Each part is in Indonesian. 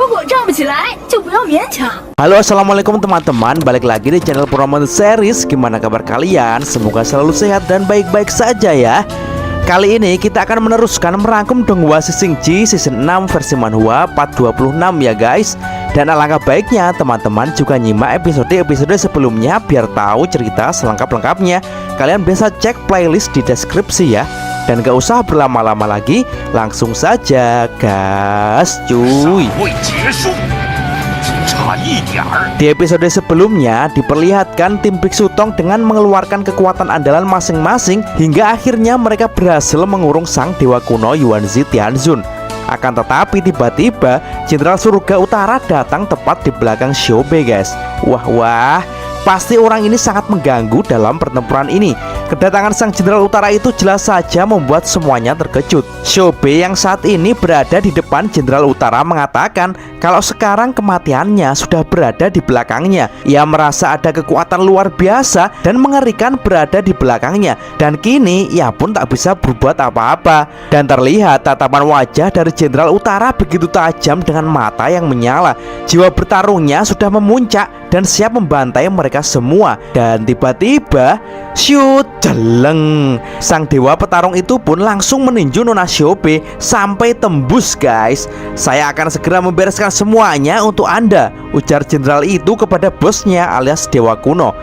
果站不起来，就不要勉强。 Halo, assalamualaikum teman-teman. Balik lagi di channel Purwomantu Series. Gimana kabar kalian? Semoga selalu sehat dan baik-baik saja ya. Kali ini kita akan meneruskan merangkum Donghua Shishing-ji season 6 versi manhwa part 26 ya guys. Dan alangkah baiknya teman-teman juga nyimak episode-episode sebelumnya biar tahu cerita selengkap-lengkapnya. Kalian bisa cek playlist di deskripsi ya. Dan gak usah berlama-lama lagi, langsung saja gas cuy. Di episode sebelumnya diperlihatkan tim Biksu Tong dengan mengeluarkan kekuatan andalan masing-masing hingga akhirnya mereka berhasil mengurung sang dewa kuno Yuanzi Tianzun. Akan tetapi tiba-tiba Jenderal Surga Utara datang tepat di belakang Xiaobei guys. Wah, pasti orang ini sangat mengganggu dalam pertempuran ini. Kedatangan sang Jenderal Utara itu jelas saja membuat semuanya terkejut. Xiaobei yang saat ini berada di depan Jenderal Utara mengatakan kalau sekarang kematiannya sudah berada di belakangnya. Ia merasa ada kekuatan luar biasa dan mengerikan berada di belakangnya. Dan kini ia pun tak bisa berbuat apa-apa. Dan terlihat tatapan wajah dari Jenderal Utara begitu tajam dengan mata yang menyala. Jiwa bertarungnya sudah memuncak dan siap membantai mereka semua. Dan tiba-tiba shoot, jeleng. Sang dewa petarung itu pun langsung meninju Nona Xiaobei sampai tembus guys. Saya akan segera membereskan semuanya untuk Anda, ujar jenderal itu kepada bosnya alias dewa kuno.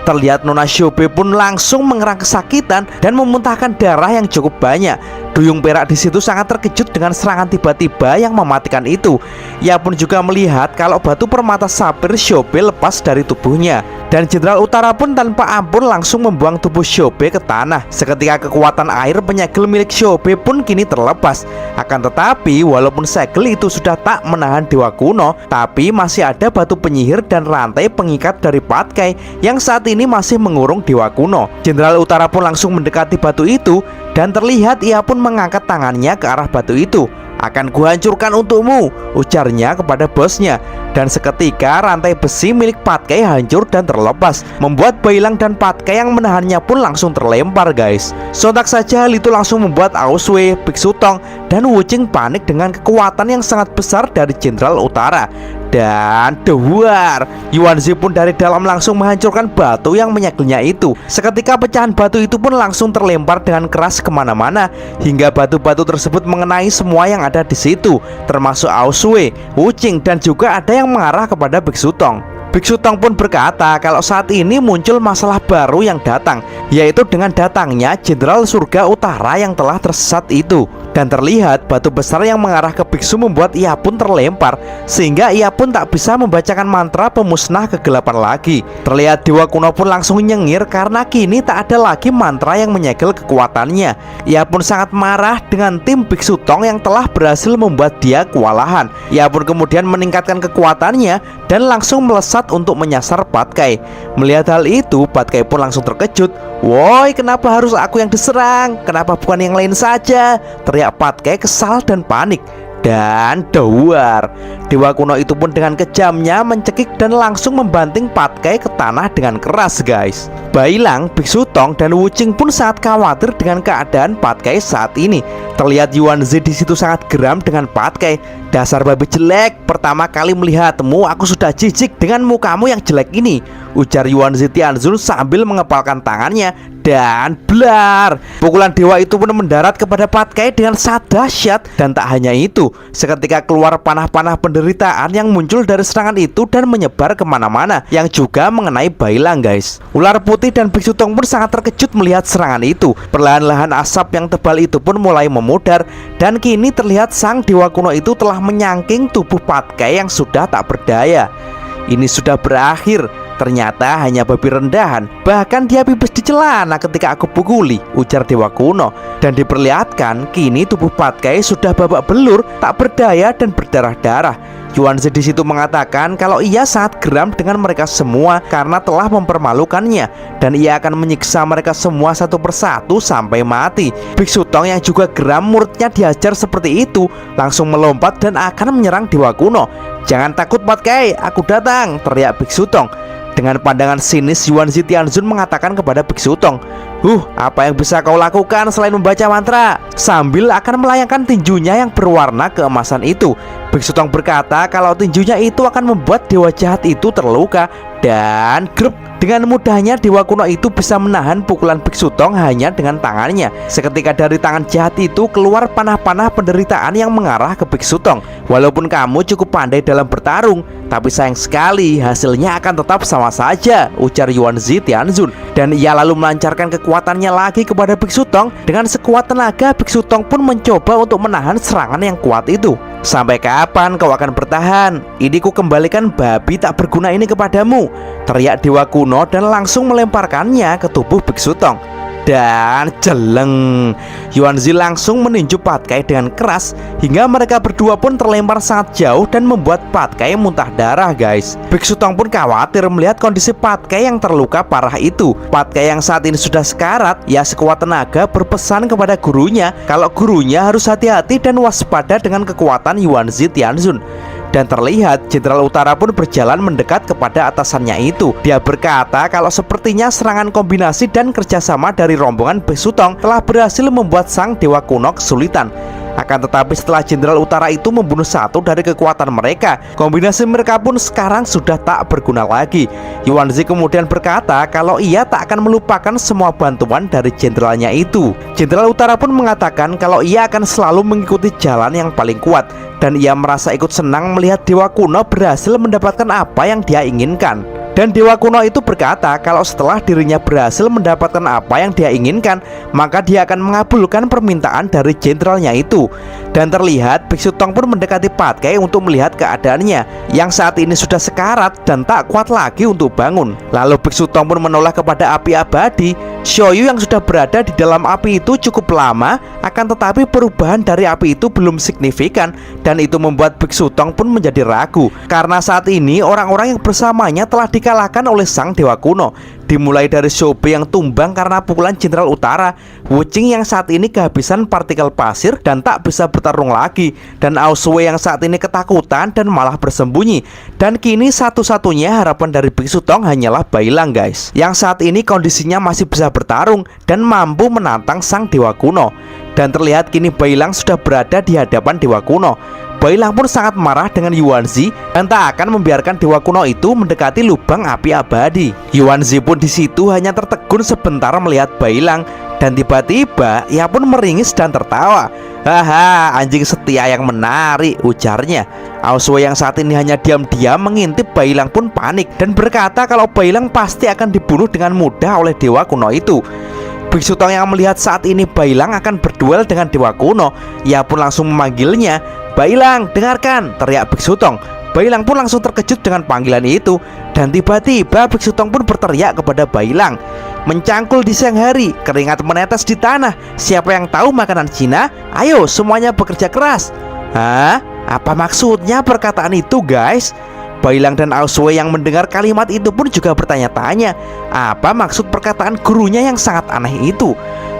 Terlihat Nona Xiaobei pun langsung mengerang kesakitan dan memuntahkan darah yang cukup banyak. Duyung perak di situ sangat terkejut dengan serangan tiba-tiba yang mematikan itu. Ia pun juga melihat kalau batu permata sapir Xiaobei lepas dari tubuhnya. Dan Jenderal Utara pun tanpa ampun langsung membuang tubuh Xiaobei ke tanah. Seketika kekuatan air penyegel milik Xiaobei pun kini terlepas. Akan tetapi walaupun segel itu sudah tak menahan dewa kuno, tapi masih ada batu penyihir dan rantai pengikat dari Patkai yang saat ini masih mengurung dewa kuno. Jenderal Utara pun langsung mendekati batu itu dan terlihat ia pun mengangkat tangannya ke arah batu itu. Akan kuhancurkan untukmu, ujarnya kepada bosnya. Dan seketika rantai besi milik Patkai hancur dan terlepas, membuat Bailang dan Patkai yang menahannya pun langsung terlempar guys. Sontak saja hal itu langsung membuat Aoswei, Biksu Tong, dan Wuching panik dengan kekuatan yang sangat besar dari Jenderal Utara. Dan dewar, Yuanzi pun dari dalam langsung menghancurkan batu yang menyegelnya itu. Seketika pecahan batu itu pun langsung terlempar dengan keras kemana-mana, hingga batu-batu tersebut mengenai semua yang ada di situ, termasuk Aoswei, Wuching, dan juga ada yang mengarah kepada Biksu Tong. Biksu Tong pun berkata kalau saat ini muncul masalah baru yang datang, yaitu dengan datangnya Jenderal Surga Utara yang telah tersesat itu. Dan terlihat batu besar yang mengarah ke biksu membuat ia pun terlempar, sehingga ia pun tak bisa membacakan mantra pemusnah kegelapan lagi. Terlihat dewa kuno pun langsung nyengir karena kini tak ada lagi mantra yang menyegel kekuatannya. Ia pun sangat marah dengan tim Biksu Tong yang telah berhasil membuat dia kewalahan. Ia pun kemudian meningkatkan kekuatannya dan langsung melesat untuk menyasar Patkai. Melihat hal itu, Patkai pun langsung terkejut. Woi, kenapa harus aku yang diserang? Kenapa bukan yang lain saja? Teriak Patkai kesal dan panik. Dan dewar, dewa kuno itu pun dengan kejamnya mencekik dan langsung membanting Patkai ke tanah dengan keras guys. Bailang, Biksu Tong, dan Wuching pun sangat khawatir dengan keadaan Patkai saat ini. Terlihat Yuanzi di situ sangat geram dengan Patkai. Dasar babi jelek, pertama kali melihatmu aku sudah jijik dengan mukamu yang jelek ini, ujar Yuanzi Tianzun sambil mengepalkan tangannya. Dan blar, pukulan dewa itu pun mendarat kepada Patkai dengan sangat dahsyat. Dan tak hanya itu, seketika keluar panah-panah penderitaan yang muncul dari serangan itu dan menyebar kemana-mana, yang juga mengenai Bailang guys. Ular putih dan Biksu Tong pun sangat terkejut melihat serangan itu. Perlahan-lahan asap yang tebal itu pun mulai memudar, dan kini terlihat sang dewa kuno itu telah menyangking tubuh Patkai yang sudah tak berdaya. Ini sudah berakhir. Ternyata hanya babi rendahan. Bahkan dia pipis di celana ketika aku pukuli, ujar dewa kuno. Dan diperlihatkan kini tubuh Patkai sudah babak belur, tak berdaya dan berdarah-darah. Yuanzi di situ mengatakan kalau ia sangat geram dengan mereka semua karena telah mempermalukannya, dan ia akan menyiksa mereka semua satu persatu sampai mati. Biksu Tong yang juga geram muridnya diajar seperti itu langsung melompat dan akan menyerang dewa kuno. Jangan takut Patkai, aku datang, teriak Biksu Tong. Dengan pandangan sinis, Yuan Zi Tianzun mengatakan kepada Biksu Tong, apa yang bisa kau lakukan selain membaca mantra?" Sambil akan melayangkan tinjunya yang berwarna keemasan itu. Biksu Tong berkata kalau tinjunya itu akan membuat dewa jahat itu terluka. Dan grup, dengan mudahnya dewa kuno itu bisa menahan pukulan Biksu Tong hanya dengan tangannya. Seketika dari tangan jahat itu keluar panah-panah penderitaan yang mengarah ke Biksu Tong. "Walaupun kamu cukup pandai dalam bertarung, tapi sayang sekali hasilnya akan tetap sama saja," ujar Yuan Zi Tianzun. Dan ia lalu melancarkan kekuatannya lagi kepada Biksu Tong. Dengan sekuat tenaga, Biksu Tong pun mencoba untuk menahan serangan yang kuat itu. "Sampai kapan kau akan bertahan? Ini ku kembalikan babi tak berguna ini kepadamu," teriak dewa kuno dan langsung melemparkannya ke tubuh Biksu Tong. Dan jeleng, Yuan Zi langsung meninju Patkai dengan keras hingga mereka berdua pun terlempar sangat jauh dan membuat Patkai muntah darah, guys. Biksu Tong pun khawatir melihat kondisi Patkai yang terluka parah itu. Patkai yang saat ini sudah sekarat, ia sekuat tenaga berpesan kepada gurunya kalau gurunya harus hati-hati dan waspada dengan kekuatan Yuan Zi Tianzun. Dan terlihat Jenderal Utara pun berjalan mendekat kepada atasannya itu. Dia berkata kalau sepertinya serangan kombinasi dan kerjasama dari rombongan Biksu Tong telah berhasil membuat sang dewa kuno kesulitan. Akan tetapi setelah Jenderal Utara itu membunuh satu dari kekuatan mereka, kombinasi mereka pun sekarang sudah tak berguna lagi. Yuan Zi kemudian berkata kalau ia tak akan melupakan semua bantuan dari jenderalnya itu. Jenderal Utara pun mengatakan kalau ia akan selalu mengikuti jalan yang paling kuat. Dan ia merasa ikut senang melihat dewa kuno berhasil mendapatkan apa yang dia inginkan. Dan dewa kuno itu berkata kalau setelah dirinya berhasil mendapatkan apa yang dia inginkan, maka dia akan mengabulkan permintaan dari jenderalnya itu. Dan terlihat Biksu Tong pun mendekati Patkai untuk melihat keadaannya yang saat ini sudah sekarat dan tak kuat lagi untuk bangun. Lalu Biksu Tong pun menoleh kepada api abadi. Xiaoyu yang sudah berada di dalam api itu cukup lama, akan tetapi perubahan dari api itu belum signifikan. Dan itu membuat Biksu Tong pun menjadi ragu, karena saat ini orang-orang yang bersamanya telah dikalahkan oleh sang dewa kuno. Dimulai dari Shoube yang tumbang karena pukulan Jenderal Utara, Wuqing yang saat ini kehabisan partikel pasir dan tak bisa bertarung lagi, dan Aosue yang saat ini ketakutan dan malah bersembunyi. Dan kini satu-satunya harapan dari Biksu Tong hanyalah Bailang, guys, yang saat ini kondisinya masih bisa bertarung dan mampu menantang sang dewa kuno. Dan terlihat kini Bailang sudah berada di hadapan dewa kuno. Bailang pun sangat marah dengan Yuan Zi dan tak akan membiarkan dewa kuno itu mendekati lubang api abadi. Yuan Zi pun di situ hanya tertegun sebentar melihat Bailang, dan tiba-tiba ia pun meringis dan tertawa. "Haha, anjing setia yang menarik," ujarnya. Aosue yang saat ini hanya diam-diam mengintip Bailang pun panik dan berkata kalau Bailang pasti akan dibunuh dengan mudah oleh dewa kuno itu. Biksu Tong yang melihat saat ini Bailang akan berduel dengan dewa kuno, ia pun langsung memanggilnya. "Bailang, dengarkan!" teriak Biksu Tong. Bailang pun langsung terkejut dengan panggilan itu. Dan tiba-tiba Biksu Tong pun berteriak kepada Bailang, "Mencangkul di siang hari, keringat menetes di tanah. Siapa yang tahu makanan Cina? Ayo semuanya bekerja keras." Hah? Apa maksudnya perkataan itu, guys? Bailang dan Aosue yang mendengar kalimat itu pun juga bertanya-tanya, apa maksud perkataan gurunya yang sangat aneh itu.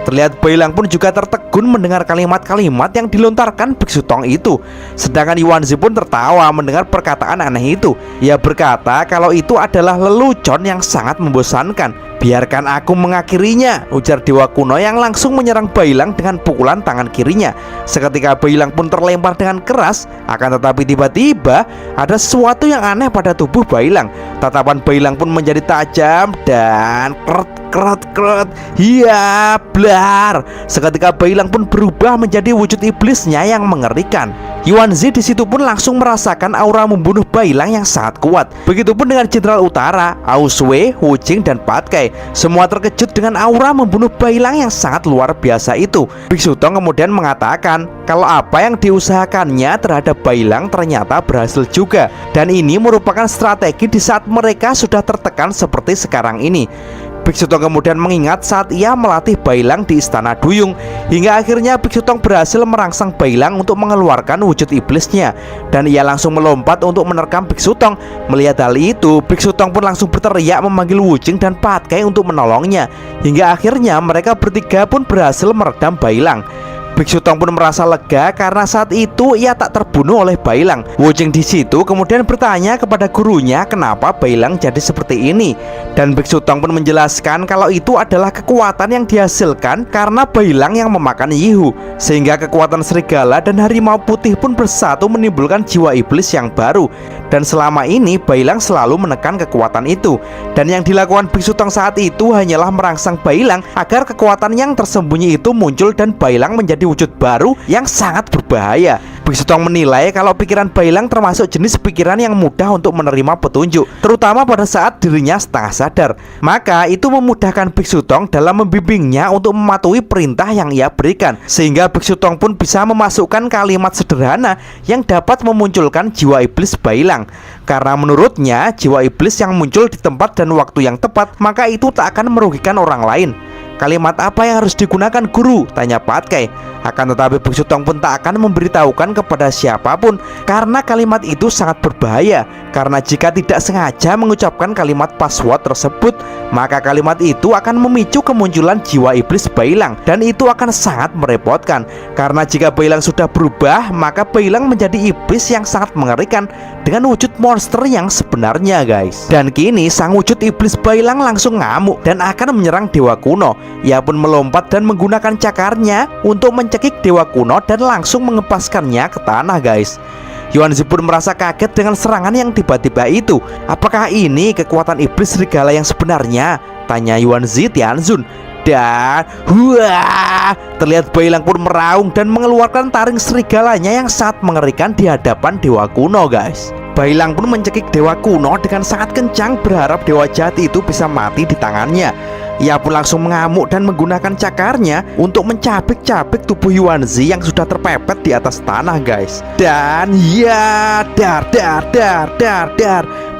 Terlihat Bailang pun juga tertegun mendengar kalimat-kalimat yang dilontarkan Biksu Tong itu. Sedangkan Yuan Zi pun tertawa mendengar perkataan aneh itu. Ia berkata kalau itu adalah lelucon yang sangat membosankan. "Biarkan aku mengakhirinya," ujar dewa kuno yang langsung menyerang Bailang dengan pukulan tangan kirinya. Seketika Bailang pun terlempar dengan keras. Akan tetapi tiba-tiba ada sesuatu yang aneh pada tubuh Bailang. Tatapan Bailang pun menjadi tajam dan keret. Hiya, blar. Seketika Bailang pun berubah menjadi wujud iblisnya yang mengerikan. Yuan Zi di situ pun langsung merasakan aura membunuh Bailang yang sangat kuat. Begitupun dengan Jenderal Utara, Aosue, Wuqing dan Patkai. Semua terkejut dengan aura membunuh Bailang yang sangat luar biasa itu. Biksu Tong kemudian mengatakan kalau apa yang diusahakannya terhadap Bailang ternyata berhasil juga. Dan ini merupakan strategi di saat mereka sudah tertekan seperti sekarang ini. Biksu Tong kemudian mengingat saat ia melatih Bailang di Istana Duyung. Hingga akhirnya Biksu Tong berhasil merangsang Bailang untuk mengeluarkan wujud iblisnya. Dan ia langsung melompat untuk menerkam Biksu Tong. Melihat hal itu, Biksu Tong pun langsung berteriak memanggil Wuqing dan Patkai untuk menolongnya. Hingga akhirnya mereka bertiga pun berhasil meredam Bailang. Biksu Tong pun merasa lega karena saat itu ia tak terbunuh oleh Bailang. Wujing di situ kemudian bertanya kepada gurunya kenapa Bailang jadi seperti ini. Dan Biksu Tong pun menjelaskan kalau itu adalah kekuatan yang dihasilkan karena Bailang yang memakan Yihu, sehingga kekuatan serigala dan harimau putih pun bersatu menimbulkan jiwa iblis yang baru. Dan selama ini Bailang selalu menekan kekuatan itu. Dan yang dilakukan Biksu Tong saat itu hanyalah merangsang Bailang agar kekuatan yang tersembunyi itu muncul dan Bailang menjadi wujud baru yang sangat berbahaya. Biksu Tong menilai kalau pikiran Bailang termasuk jenis pikiran yang mudah untuk menerima petunjuk, terutama pada saat dirinya setengah sadar. Maka itu memudahkan Biksu Tong dalam membimbingnya untuk mematuhi perintah yang ia berikan, sehingga Biksu Tong pun bisa memasukkan kalimat sederhana yang dapat memunculkan jiwa iblis Bailang. Karena menurutnya jiwa iblis yang muncul di tempat dan waktu yang tepat, maka itu tak akan merugikan orang lain. Kalimat apa yang harus digunakan guru? Tanya Patkai. Akan tetapi Biksu Tong pun tak akan memberitahukan kepada siapapun karena kalimat itu sangat berbahaya. Karena jika tidak sengaja mengucapkan kalimat password tersebut, maka kalimat itu akan memicu kemunculan jiwa iblis Bailang, dan itu akan sangat merepotkan. Karena jika Bailang sudah berubah, maka Bailang menjadi iblis yang sangat mengerikan dengan wujud monster yang sebenarnya, guys. Dan kini sang wujud iblis Bailang langsung ngamuk dan akan menyerang Dewa Kuno. Ia pun melompat dan menggunakan cakarnya untuk mencekik Dewa Kuno dan langsung mengepaskannya ke tanah, guys. Yuanzi pun merasa kaget dengan serangan yang tiba-tiba itu. Apakah ini kekuatan iblis serigala yang sebenarnya? Tanya Yuanzi Tianzun. Dan terlihat Bailang pun meraung dan mengeluarkan taring serigalanya yang sangat mengerikan di hadapan Dewa Kuno, guys. Bailang pun mencekik Dewa Kuno dengan sangat kencang, berharap dewa jahat itu bisa mati di tangannya. Ia pun langsung mengamuk dan menggunakan cakarnya untuk mencabik-cabik tubuh Yuanzi yang sudah terpepet di atas tanah, guys. Dan ya, dar.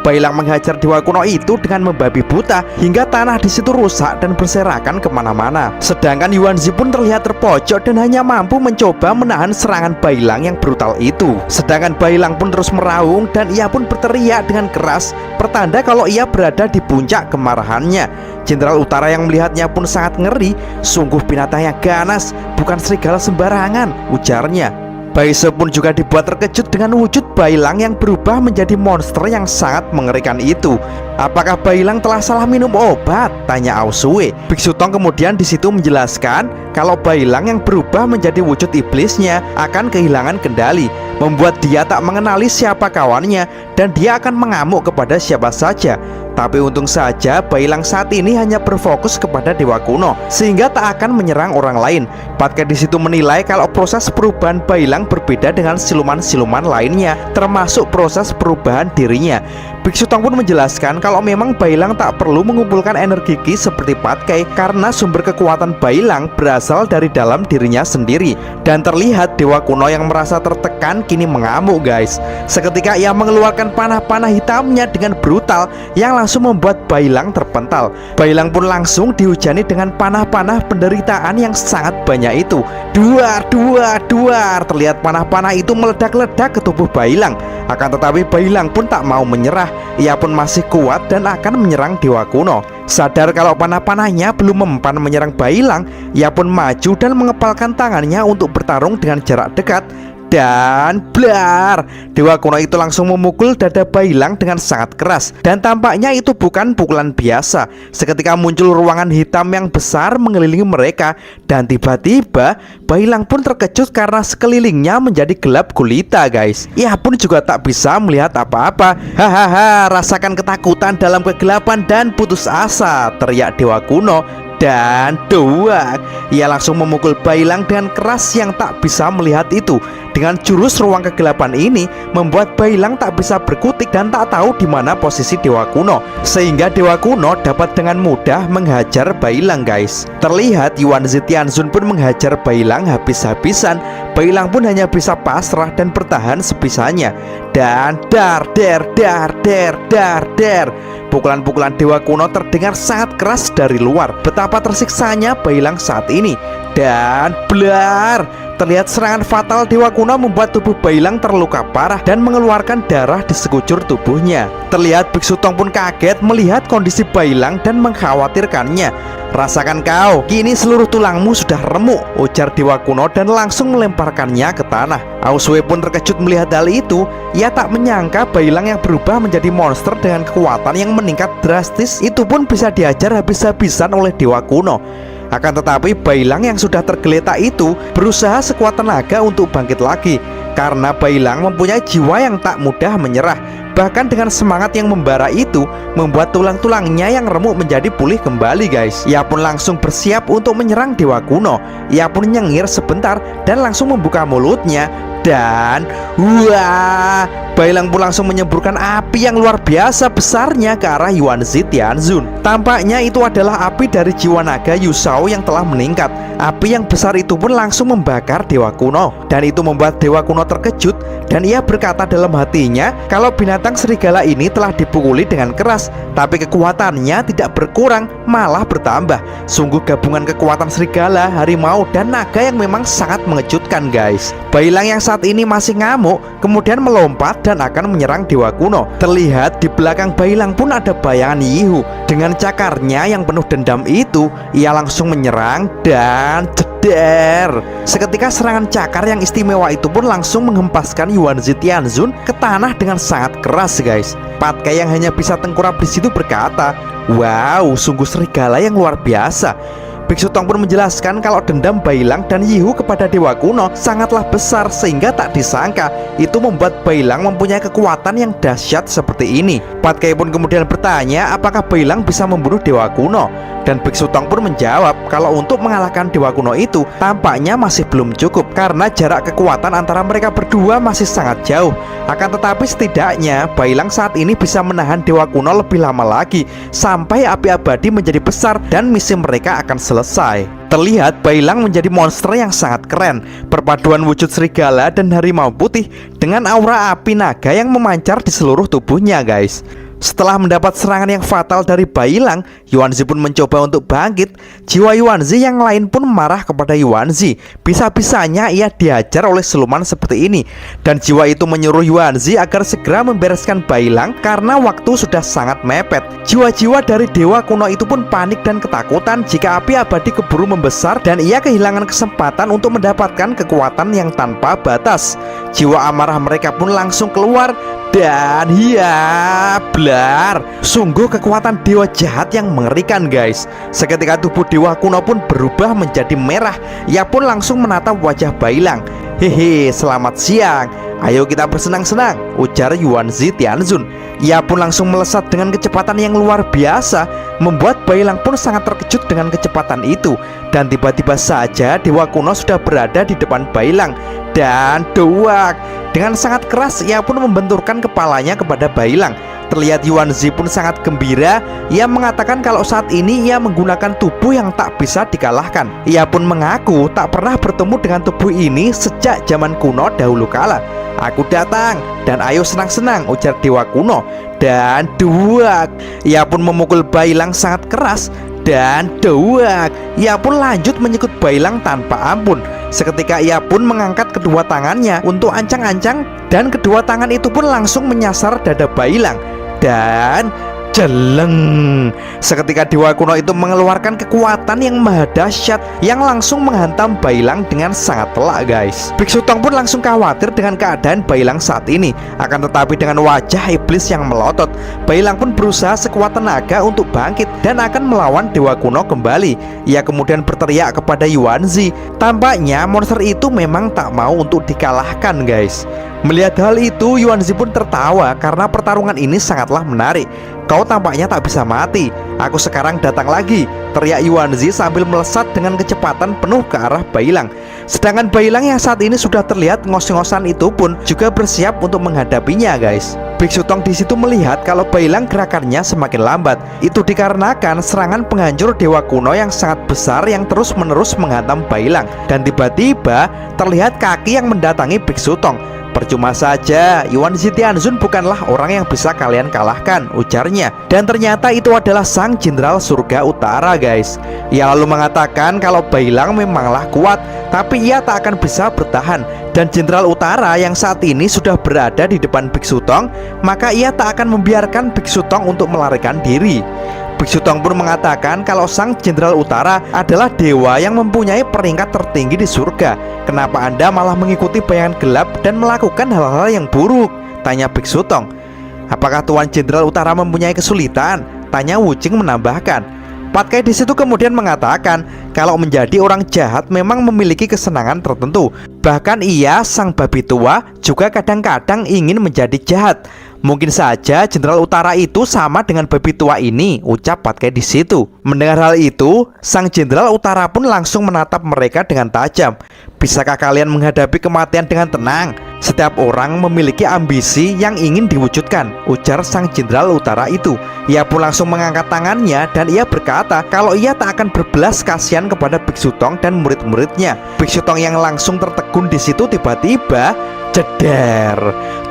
Bailang menghajar Dewa Kuno itu dengan membabi buta hingga tanah di situ rusak dan berserakan kemana-mana. Sedangkan Yuanzi pun terlihat terpojok dan hanya mampu mencoba menahan serangan Bailang yang brutal itu. Sedangkan Bailang pun terus meraung dan ia pun berteriak dengan keras, pertanda kalau ia berada di puncak kemarahannya. Jenderal Utara yang melihatnya pun sangat ngeri. Sungguh binatang yang ganas, bukan serigala sembarangan, ujarnya. Baise pun juga dibuat terkejut dengan wujud Bailang yang berubah menjadi monster yang sangat mengerikan itu. Apakah Bailang telah salah minum obat? Tanya Aosue. Biksu Tong kemudian di situ menjelaskan kalau Bailang yang berubah menjadi wujud iblisnya akan kehilangan kendali, membuat dia tak mengenali siapa kawannya dan dia akan mengamuk kepada siapa saja. Tapi untung saja Bailang saat ini hanya berfokus kepada Dewa Kuno, sehingga tak akan menyerang orang lain. Patkai di situ menilai kalau proses perubahan Bailang berbeda dengan siluman-siluman lainnya, termasuk proses perubahan dirinya. Biksu Tong pun menjelaskan kalau memang Bailang tak perlu mengumpulkan energi ki seperti Patkai karena sumber kekuatan Bailang berasal dari dalam dirinya sendiri. Dan terlihat Dewa Kuno yang merasa tertekan kini mengamuk, guys. Seketika ia mengeluarkan panah-panah hitamnya dengan brutal yang langsung membuat Bailang terpental. Bailang pun langsung dihujani dengan panah-panah penderitaan yang sangat banyak itu. Duar. Terlihat panah-panah itu meledak-ledak ke tubuh Bailang. Akan tetapi Bailang pun tak mau menyerah. Ia pun masih kuat dan akan menyerang Dewa Kuno. Sadar kalau panah-panahnya belum mempan menyerang Bailang, ia pun maju dan mengepalkan tangannya untuk bertarung dengan jarak dekat. Dan blar, Dewa Kuno itu langsung memukul dada Bailang dengan sangat keras. Dan tampaknya itu bukan pukulan biasa. Seketika muncul ruangan hitam yang besar mengelilingi mereka. Dan tiba-tiba Bailang pun terkejut karena sekelilingnya menjadi gelap gulita, guys. Ia pun juga tak bisa melihat apa-apa. Hahaha, rasakan ketakutan dalam kegelapan dan putus asa, teriak Dewa Kuno. Dan doang, ia langsung memukul Bailang dengan keras yang tak bisa melihat itu. Dengan jurus ruang kegelapan ini membuat Bailang tak bisa berkutik dan tak tahu di mana posisi Dewa Kuno, sehingga Dewa Kuno dapat dengan mudah menghajar Bailang, guys. Terlihat Yuanzi Tianzun pun menghajar Bailang habis-habisan. Bailang pun hanya bisa pasrah dan bertahan sebisanya. Dan dar. Pukulan-pukulan Dewa Kuno terdengar sangat keras dari luar. Betapa tersiksanya Bailang saat ini. Dan blar, terlihat serangan fatal Dewa Kuno membuat tubuh Bailang terluka parah dan mengeluarkan darah di sekujur tubuhnya. Terlihat Biksu Tong pun kaget melihat kondisi Bailang dan mengkhawatirkannya. "Rasakan kau, kini seluruh tulangmu sudah remuk," ujar Dewa Kuno dan langsung melemparkannya ke tanah. Aoswee pun terkejut melihat hal itu. Ia tak menyangka Bailang yang berubah menjadi monster dengan kekuatan yang meningkat drastis itu pun bisa diajar habis-habisan oleh Dewa Kuno. Akan tetapi Bailang yang sudah tergeletak itu berusaha sekuat tenaga untuk bangkit lagi, karena Bailang mempunyai jiwa yang tak mudah menyerah. Bahkan dengan semangat yang membara itu membuat tulang-tulangnya yang remuk menjadi pulih kembali guys. Ia pun langsung bersiap untuk menyerang Dewa Kuno. Ia pun nyengir sebentar dan langsung membuka mulutnya. Dan wah, Bailang pun langsung menyemburkan api yang luar biasa besarnya ke arah Yuanzi Tianzun. Tampaknya itu adalah api dari jiwa naga Yusao yang telah meningkat. Api yang besar itu pun langsung membakar Dewa Kuno. Dan itu membuat Dewa Kuno terkejut. Dan ia berkata dalam hatinya kalau binatang serigala ini telah dipukuli dengan keras, tapi kekuatannya tidak berkurang, malah bertambah. Sungguh gabungan kekuatan serigala, harimau, dan naga yang memang sangat mengejutkan guys. Bailang yang saat ini masih ngamuk kemudian melompat dan akan menyerang Dewa Kuno. Terlihat di belakang Bailang pun ada bayangan Yihu. Dengan cakarnya yang penuh dendam itu, ia langsung menyerang dan jeder. Seketika serangan cakar yang istimewa itu pun langsung menghempaskan Yuanzi Tianzun ke tanah dengan sangat keras guys. Patkai yang hanya bisa tengkurap di situ berkata, "Wow, sungguh serigala yang luar biasa." Biksu Tong pun menjelaskan kalau dendam Bailang dan Yihu kepada Dewa Kuno sangatlah besar sehingga tak disangka itu membuat Bailang mempunyai kekuatan yang dahsyat seperti ini. Patkai pun kemudian bertanya apakah Bailang bisa membunuh Dewa Kuno. Dan Biksu Tong pun menjawab kalau untuk mengalahkan Dewa Kuno itu tampaknya masih belum cukup karena jarak kekuatan antara mereka berdua masih sangat jauh. Akan tetapi setidaknya Bailang saat ini bisa menahan Dewa Kuno lebih lama lagi sampai api abadi menjadi besar dan misi mereka akan selesai. Terlihat Bailang menjadi monster yang sangat keren. Perpaduan wujud serigala dan harimau putih dengan aura api naga yang memancar di seluruh tubuhnya guys. Setelah mendapat serangan yang fatal dari Bailang, Yuanzi pun mencoba untuk bangkit. Jiwa Yuanzi yang lain pun marah kepada Yuanzi. Bisa-bisanya ia dihajar oleh siluman seperti ini. Dan jiwa itu menyuruh Yuanzi agar segera membereskan Bailang karena waktu sudah sangat mepet. Jiwa-jiwa dari Dewa Kuno itu pun panik dan ketakutan jika api abadi keburu membesar dan ia kehilangan kesempatan untuk mendapatkan kekuatan yang tanpa batas. Jiwa amarah mereka pun langsung keluar. Dan ya, blar, sungguh kekuatan dewa jahat yang mengerikan guys. Seketika tubuh Dewa Kuno pun berubah menjadi merah. Ia pun langsung menatap wajah Bailang. "Hehe, selamat siang. Ayo kita bersenang-senang," ujar Yuanzi Tianzun. Ia pun langsung melesat dengan kecepatan yang luar biasa, membuat Bailang pun sangat terkejut dengan kecepatan itu. Dan tiba-tiba saja Dewa Kuno sudah berada di depan Bailang. Dan doak, dengan sangat keras ia pun membenturkan kepalanya kepada Bailang. Terlihat Yuanzi pun sangat gembira. Ia mengatakan kalau saat ini ia menggunakan tubuh yang tak bisa dikalahkan. Ia pun mengaku tak pernah bertemu dengan tubuh ini sejak zaman kuno dahulu kala. "Aku datang dan ayo senang-senang," ujar Dewa Kuno. Dan duak, ia pun memukul Bailang sangat keras. Dan duak, ia pun lanjut menyekut Bailang tanpa ampun. Seketika ia pun mengangkat kedua tangannya untuk ancang-ancang, dan kedua tangan itu pun langsung menyasar dada Bailang. Dan jeleng, seketika Dewa Kuno itu mengeluarkan kekuatan yang maha dahsyat yang langsung menghantam Bailang dengan sangat telak guys. Biksu Tong pun langsung khawatir dengan keadaan Bailang saat ini. Akan tetapi dengan wajah iblis yang melotot, Bailang pun berusaha sekuat tenaga untuk bangkit dan akan melawan Dewa Kuno kembali. Ia kemudian berteriak kepada Yuanzi. Tampaknya monster itu memang tak mau untuk dikalahkan guys. Melihat hal itu, Yuanzi pun tertawa karena pertarungan ini sangatlah menarik. "Kau tampaknya tak bisa mati. Aku sekarang datang lagi," teriak Yuanzi sambil melesat dengan kecepatan penuh ke arah Bailang. Sedangkan Bailang yang saat ini sudah terlihat ngos-ngosan itu pun juga bersiap untuk menghadapinya guys. Biksu Tong di situ melihat kalau Bailang gerakannya semakin lambat. Itu dikarenakan serangan penghancur Dewa Kuno yang sangat besar yang terus-menerus menghantam Bailang. Dan tiba-tiba terlihat kaki yang mendatangi Biksu Tong. Percuma saja, Yuan Zitianzun bukanlah orang yang bisa kalian kalahkan, ujarnya. Dan ternyata itu adalah sang Jenderal Surga Utara, guys. Ia lalu mengatakan kalau Bailang memanglah kuat, tapi ia tak akan bisa bertahan. Dan Jenderal Utara yang saat ini sudah berada di depan Biksu Tong, maka ia tak akan membiarkan Biksu Tong untuk melarikan diri. Biksu Tong pun mengatakan kalau sang Jenderal Utara adalah dewa yang mempunyai peringkat tertinggi di surga. Kenapa Anda malah mengikuti bayangan gelap dan melakukan hal-hal yang buruk? Tanya Biksu Tong. Apakah Tuan Jenderal Utara mempunyai kesulitan? Tanya Wu Jing menambahkan. Pat Kai di situ kemudian mengatakan kalau menjadi orang jahat memang memiliki kesenangan tertentu. Bahkan ia, sang babi tua, juga kadang-kadang ingin menjadi jahat. Mungkin saja Jenderal Utara itu sama dengan babi tua ini, ucap Pat Kai di situ. Mendengar hal itu, sang Jenderal Utara pun langsung menatap mereka dengan tajam. Bisakah kalian menghadapi kematian dengan tenang? Setiap orang memiliki ambisi yang ingin diwujudkan, ujar sang Jenderal Utara itu. Ia pun langsung mengangkat tangannya dan ia berkata kalau ia tak akan berbelas kasihan kepada Biksu Tong dan murid-muridnya. Biksu Tong yang langsung tertegun di situ tiba-tiba jeder.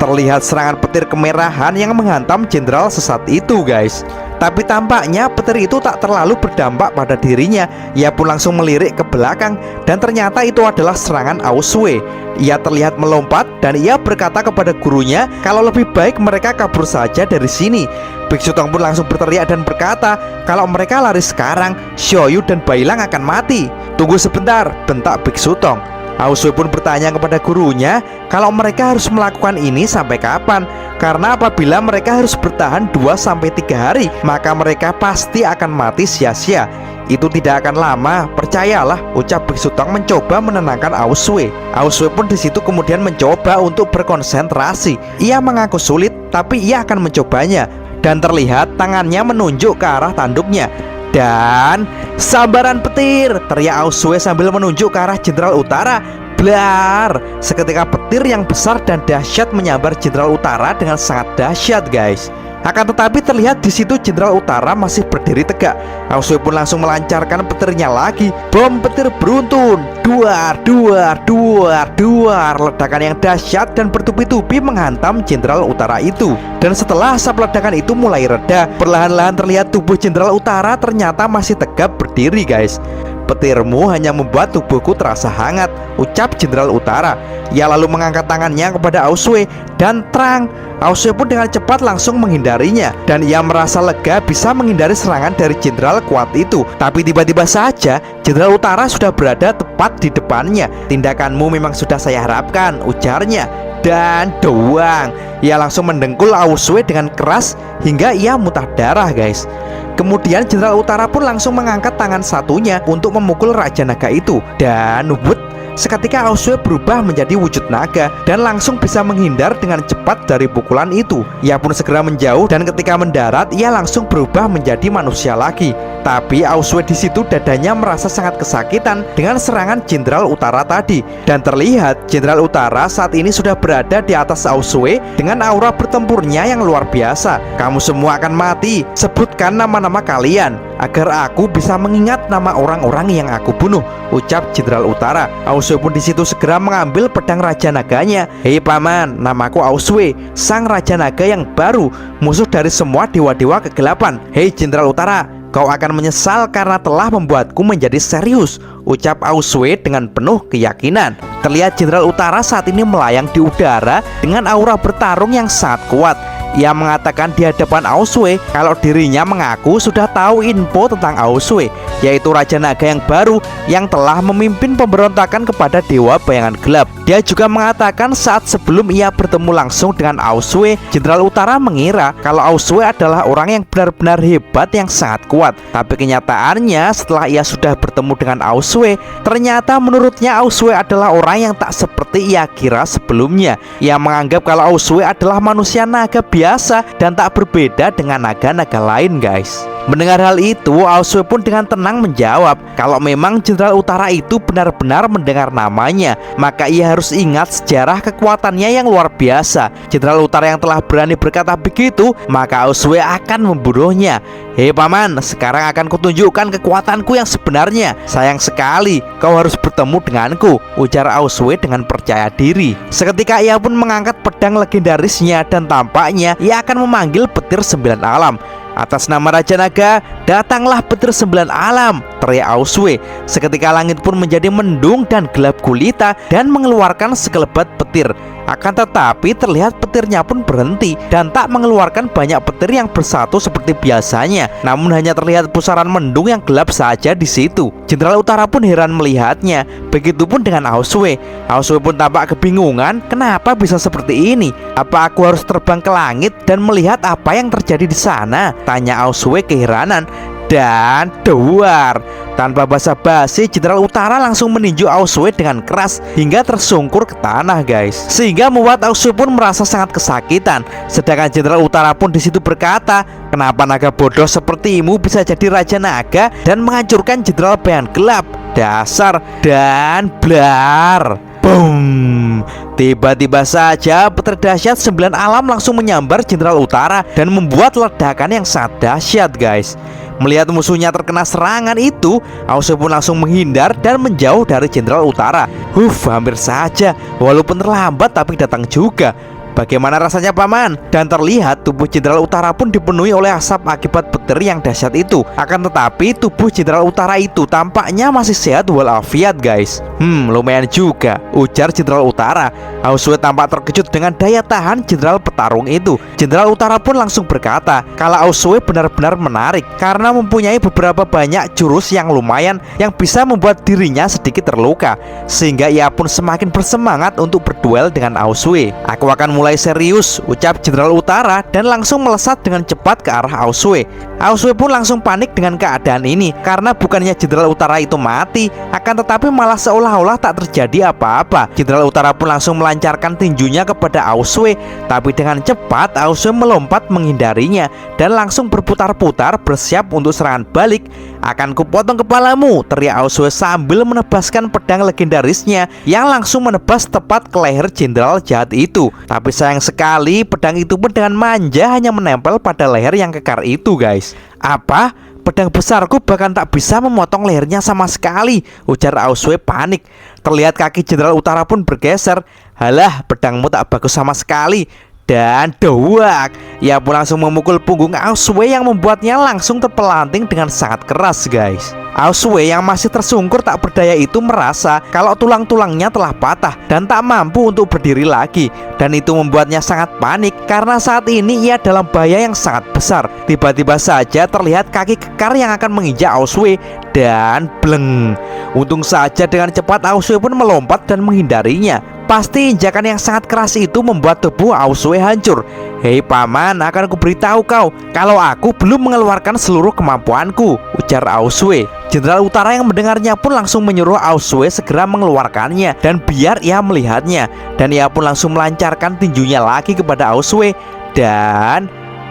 Terlihat serangan petir kemerahan yang menghantam jenderal sesat itu, guys. Tapi tampaknya petir itu tak terlalu berdampak pada dirinya. Ia pun langsung melirik ke belakang dan ternyata itu adalah serangan Aosue. Ia terlihat melompat dan ia berkata kepada gurunya kalau lebih baik mereka kabur saja dari sini. Biksu Tong pun langsung berteriak dan berkata kalau mereka lari sekarang, Xiaoyu dan Bailang akan mati. Tunggu sebentar, bentak Biksu Tong. Aosue pun bertanya kepada gurunya kalau mereka harus melakukan ini sampai kapan. Karena apabila mereka harus bertahan 2-3 hari, maka mereka pasti akan mati sia-sia. Itu tidak akan lama, percayalah, ucap Biksu Tong mencoba menenangkan Aosue. Aosue pun di situ kemudian mencoba untuk berkonsentrasi. Ia mengaku sulit, tapi ia akan mencobanya. Dan terlihat tangannya menunjuk ke arah tanduknya. Dan sambaran petir, teriak Aosue sambil menunjuk ke arah Jenderal Utara. Blar! Seketika petir yang besar dan dahsyat menyambar Jenderal Utara dengan sangat dahsyat, guys. Akan tetapi terlihat di situ Jenderal Utara masih berdiri tegak. Aosue pun langsung melancarkan petirnya lagi. Bom petir beruntun. Duar, duar, duar, duar. Ledakan yang dahsyat dan bertubi-tubi menghantam Jenderal Utara itu. Dan setelah asap ledakan itu mulai reda, perlahan-lahan terlihat tubuh Jenderal Utara ternyata masih tegap berdiri, guys. Petirmu hanya membuat tubuhku terasa hangat, ucap Jenderal Utara. Ia lalu mengangkat tangannya kepada Aosue dan terang. Aosue pun dengan cepat langsung menghindarinya dan ia merasa lega bisa menghindari serangan dari jenderal kuat itu. Tapi tiba-tiba saja Jenderal Utara sudah berada tepat di depannya. Tindakanmu memang sudah saya harapkan, ujarnya. Dan doang, ia langsung mendengkul Aosue dengan keras hingga ia muntah darah, guys. Kemudian Jenderal Utara pun langsung mengangkat tangan satunya untuk memukul Raja Naga itu. Dan wut, seketika Aosue berubah menjadi wujud naga dan langsung bisa menghindar dengan cepat dari pukulan itu. Ia pun segera menjauh dan ketika mendarat ia langsung berubah menjadi manusia lagi. Tapi Aosue di situ dadanya merasa sangat kesakitan dengan serangan Jenderal Utara tadi. Dan terlihat Jenderal Utara saat ini sudah berada di atas Aosue dengan aura bertempurnya yang luar biasa. Kamu semua akan mati. Sebutkan nama-nama kalian agar aku bisa mengingat nama orang-orang yang aku bunuh, ucap Jenderal Utara. Aosue pun di situ segera mengambil pedang Raja Naganya. Hei paman, namaku Aosue, sang Raja Naga yang baru, musuh dari semua dewa-dewa kegelapan. Hei Jenderal Utara, kau akan menyesal karena telah membuatku menjadi serius, ucap Aosue dengan penuh keyakinan. Terlihat Jenderal Utara saat ini melayang di udara dengan aura bertarung yang sangat kuat. Ia mengatakan di hadapan Aosue kalau dirinya mengaku sudah tahu info tentang Aosue, yaitu Raja Naga yang baru yang telah memimpin pemberontakan kepada Dewa Bayangan Gelap. Dia juga mengatakan saat sebelum ia bertemu langsung dengan Aosue, Jenderal Utara mengira kalau Aosue adalah orang yang benar-benar hebat yang sangat kuat. Tapi kenyataannya setelah ia sudah bertemu dengan Aosue, ternyata menurutnya Aosue adalah orang yang tak seperti ia kira sebelumnya. Ia menganggap kalau Aosue adalah manusia naga biasa dan tak berbeda dengan naga-naga lain, guys. Mendengar hal itu, Aosue pun dengan tenang menjawab kalau memang Jenderal Utara itu benar-benar mendengar namanya, maka ia harus ingat sejarah kekuatannya yang luar biasa. Jenderal Utara yang telah berani berkata begitu, maka Aosue akan membunuhnya. Hei paman, sekarang akan kutunjukkan kekuatanku yang sebenarnya. Sayang sekali kau harus bertemu denganku, ujar Aosue dengan percaya diri. Seketika ia pun mengangkat pedang legendarisnya dan tampaknya ia akan memanggil petir 9 alam. Atas nama Raja Naga, datanglah petir 9 alam, teriak Aosue. Seketika langit pun menjadi mendung dan gelap gulita dan mengeluarkan sekelebat petir. Akan tetapi terlihat petirnya pun berhenti dan tak mengeluarkan banyak petir yang bersatu seperti biasanya. Namun hanya terlihat pusaran mendung yang gelap saja di situ. Jenderal Utara pun heran melihatnya. Begitupun dengan Aosue. Aosue pun tampak kebingungan, kenapa bisa seperti ini? Apa aku harus terbang ke langit dan melihat apa yang terjadi di sana? Tanya Aosue keheranan. Dan duar, tanpa basa-basi Jenderal Utara langsung meninju Aosue dengan keras hingga tersungkur ke tanah guys, sehingga membuat Aosue pun merasa sangat kesakitan. Sedangkan Jenderal Utara pun di situ berkata, kenapa naga bodoh sepertimu bisa jadi Raja Naga dan menghancurkan Jenderal Bayan Gelap? Dasar. Dan blar, boom. Tiba-tiba saja petir dahsyat 9 alam langsung menyambar Jenderal Utara dan membuat ledakan yang sangat dahsyat guys. Melihat musuhnya terkena serangan itu, Aosue pun langsung menghindar dan menjauh dari Jenderal Utara. Hampir saja, walaupun terlambat tapi datang juga. Bagaimana rasanya paman? Dan terlihat tubuh Jenderal Utara pun dipenuhi oleh asap akibat petir yang dahsyat itu. Akan tetapi tubuh Jenderal Utara itu tampaknya masih sehat walafiat guys. Lumayan juga, ujar Jenderal Utara. Aosue tampak terkejut dengan daya tahan Jenderal petarung itu. Jenderal Utara pun langsung berkata kalau Aosue benar-benar menarik karena mempunyai beberapa banyak jurus yang lumayan yang bisa membuat dirinya sedikit terluka, sehingga ia pun semakin bersemangat untuk berduel dengan Aosue. Aku akan mulai serius, ucap Jenderal Utara dan langsung melesat dengan cepat ke arah Aosue. Aosue pun langsung panik dengan keadaan ini karena bukannya Jenderal Utara itu mati, akan tetapi malah seolah-olah tak terjadi apa-apa. Jenderal Utara pun langsung melancarkan tinjunya kepada Aosue, tapi dengan cepat Aosue melompat menghindarinya dan langsung berputar-putar bersiap untuk serangan balik. Akan kupotong kepalamu, teriak Aosue sambil menebaskan pedang legendarisnya yang langsung menebas tepat ke leher Jenderal jahat itu. Tapi sayang sekali pedang itu pun dengan manja hanya menempel pada leher yang kekar itu guys. Apa? Pedang besarku bahkan tak bisa memotong lehernya sama sekali, ujar Aosue panik. Terlihat kaki Jenderal Utara pun bergeser. Halah, pedangmu tak bagus sama sekali. Dan doak, ia pun langsung memukul punggung Aosue yang membuatnya langsung terpelanting dengan sangat keras guys. Aosue yang masih tersungkur tak berdaya itu merasa kalau tulang-tulangnya telah patah dan tak mampu untuk berdiri lagi. Dan itu membuatnya sangat panik karena saat ini ia dalam bahaya yang sangat besar. Tiba-tiba saja terlihat kaki kekar yang akan menginjak Aosue dan bleng. Untung saja dengan cepat Aosue pun melompat dan menghindarinya. Pasti injakan yang sangat keras itu membuat tubuh Aosue hancur. Hei paman, akan kuberitahu kau kalau aku belum mengeluarkan seluruh kemampuanku, ujar Aosue. Jenderal Utara yang mendengarnya pun langsung menyuruh Aosue segera mengeluarkannya dan biar ia melihatnya. Dan ia pun langsung melancarkan tinjunya lagi kepada Aosue. Dan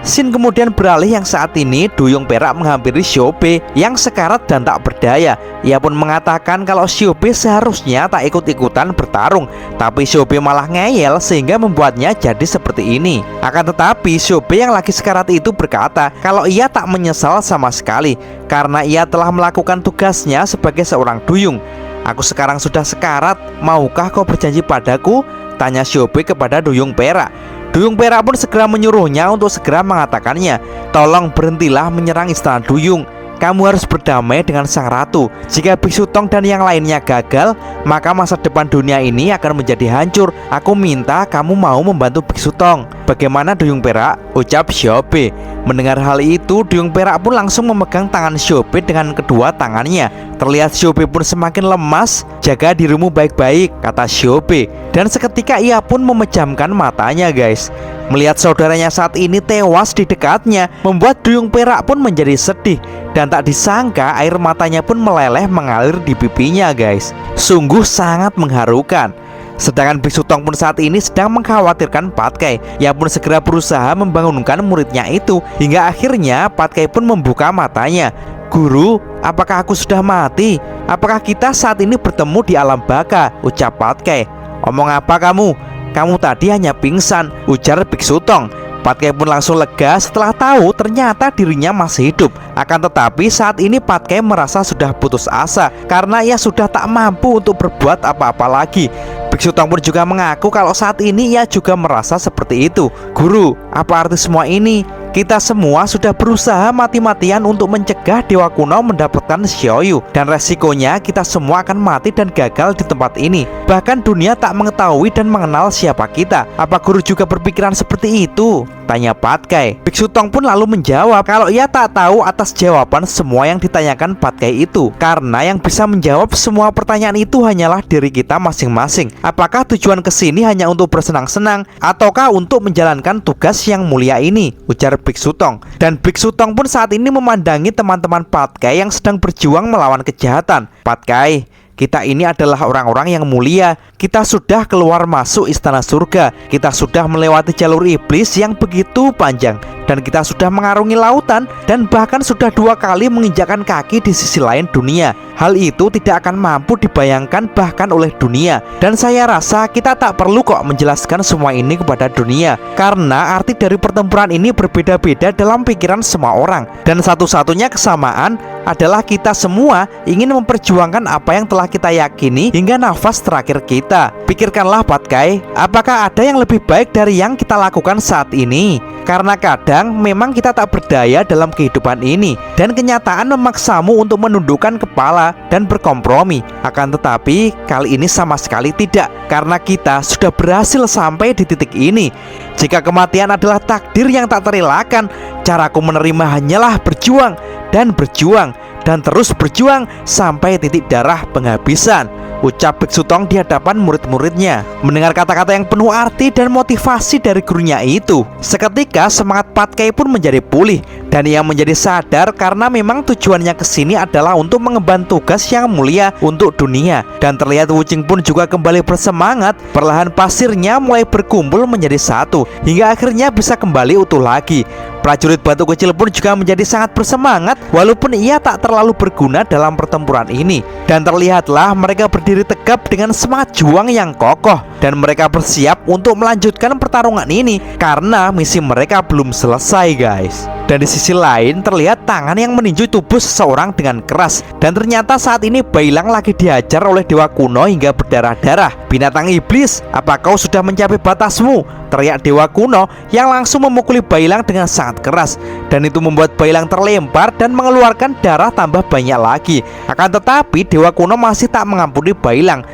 scene kemudian beralih yang saat ini Duyung Perak menghampiri Xiaobei yang sekarat dan tak berdaya. Ia pun mengatakan kalau Xiaobei seharusnya tak ikut-ikutan bertarung, tapi Xiaobei malah ngeyel sehingga membuatnya jadi seperti ini. Akan tetapi Xiaobei yang lagi sekarat itu berkata kalau ia tak menyesal sama sekali karena ia telah melakukan tugasnya sebagai seorang duyung. Aku sekarang sudah sekarat, maukah kau berjanji padaku? Tanya Xiaobei kepada Duyung Perak. Duyung Perak pun segera menyuruhnya untuk segera mengatakannya, tolong berhentilah menyerang istana Duyung. Kamu harus berdamai dengan sang ratu. Jika Biksu Tong dan yang lainnya gagal, maka masa depan dunia ini akan menjadi hancur. Aku minta kamu mau membantu Biksu Tong. Bagaimana Duyung Perak? Ucap Xiaobei. Mendengar hal itu, Duyung Perak pun langsung memegang tangan Xiaobei dengan kedua tangannya. Terlihat Xiaobei pun semakin lemas. Jaga dirimu baik-baik, kata Xiaobei. Dan seketika ia pun memejamkan matanya guys. Melihat saudaranya saat ini tewas di dekatnya, membuat Duyung Perak pun menjadi sedih. Dan tak disangka air matanya pun meleleh mengalir di pipinya guys. Sungguh sangat mengharukan. Sedangkan Biksu Tong pun saat ini sedang mengkhawatirkan Patkai. Ia pun segera berusaha membangunkan muridnya itu. Hingga akhirnya Patkai pun membuka matanya. Guru, apakah aku sudah mati? Apakah kita saat ini bertemu di alam baka? Ucap Patkai. Omong apa kamu? Kamu tadi hanya pingsan, ujar Biksu Tong. Patkai pun langsung lega setelah tahu ternyata dirinya masih hidup. Akan tetapi saat ini Patkai merasa sudah putus asa karena ia sudah tak mampu untuk berbuat apa-apa lagi. Biksu Tong pun juga mengaku kalau saat ini ia juga merasa seperti itu. Guru, apa arti semua ini? Kita semua sudah berusaha mati-matian untuk mencegah Dewa Kuno mendapatkan Xiaoyu. Dan resikonya kita semua akan mati dan gagal di tempat ini. Bahkan dunia tak mengetahui dan mengenal siapa kita. Apa guru juga berpikiran seperti itu? Tanya Patkai. Biksu Tong pun lalu menjawab kalau ia tak tahu atas jawaban semua yang ditanyakan Patkai itu. Karena yang bisa menjawab semua pertanyaan itu hanyalah diri kita masing-masing. Apakah tujuan kesini hanya untuk bersenang-senang ataukah untuk menjalankan tugas yang mulia ini? Ujar Biksu Tong. Dan Biksu Tong pun saat ini memandangi teman-teman Patkai yang sedang berjuang melawan kejahatan. Patkai, kita ini adalah orang-orang yang mulia. Kita sudah keluar masuk istana surga. Kita sudah melewati jalur iblis yang begitu panjang. Dan kita sudah mengarungi lautan. Dan bahkan sudah 2 kali menginjakkan kaki di sisi lain dunia. Hal itu tidak akan mampu dibayangkan bahkan oleh dunia. Dan saya rasa kita tak perlu kok menjelaskan semua ini kepada dunia. Karena arti dari pertempuran ini berbeda-beda dalam pikiran semua orang. Dan satu-satunya kesamaan adalah kita semua ingin memperjuangkan apa yang telah kita yakini hingga nafas terakhir kita. Pikirkanlah Patkai, apakah ada yang lebih baik dari yang kita lakukan saat ini? Karena kadang memang kita tak berdaya dalam kehidupan ini. Dan kenyataan memaksamu untuk menundukkan kepala dan berkompromi. Akan tetapi kali ini sama sekali tidak. Karena kita sudah berhasil sampai di titik ini. Jika kematian adalah takdir yang tak terelakkan, caraku menerima hanyalah berjuang dan berjuang dan terus berjuang sampai titik darah penghabisan. Ucap Biksu Tong di hadapan murid-muridnya. Mendengar kata-kata yang penuh arti dan motivasi dari gurunya itu, seketika semangat Patkai pun menjadi pulih. Dan ia menjadi sadar karena memang tujuannya kesini adalah untuk mengemban tugas yang mulia untuk dunia. Dan terlihat Wuching pun juga kembali bersemangat. Perlahan pasirnya mulai berkumpul menjadi satu, hingga akhirnya bisa kembali utuh lagi. Prajurit batu kecil pun juga menjadi sangat bersemangat walaupun ia tak terlalu berguna dalam pertempuran ini. Dan terlihatlah mereka berdiri tegap dengan semangat juang yang kokoh. Dan mereka bersiap untuk melanjutkan pertarungan ini karena misi mereka belum selesai, guys. Dan di sisi lain terlihat tangan yang meninju tubuh seseorang dengan keras. Dan ternyata saat ini Bailang lagi dihajar oleh Dewa Kuno hingga berdarah-darah. Binatang iblis, apa kau sudah mencapai batasmu? Teriak Dewa Kuno yang langsung memukuli Bailang dengan sangat keras. Dan itu membuat Bailang terlempar dan mengeluarkan darah tambah banyak lagi. Akan tetapi Dewa Kuno masih tak mengampuni Bailang.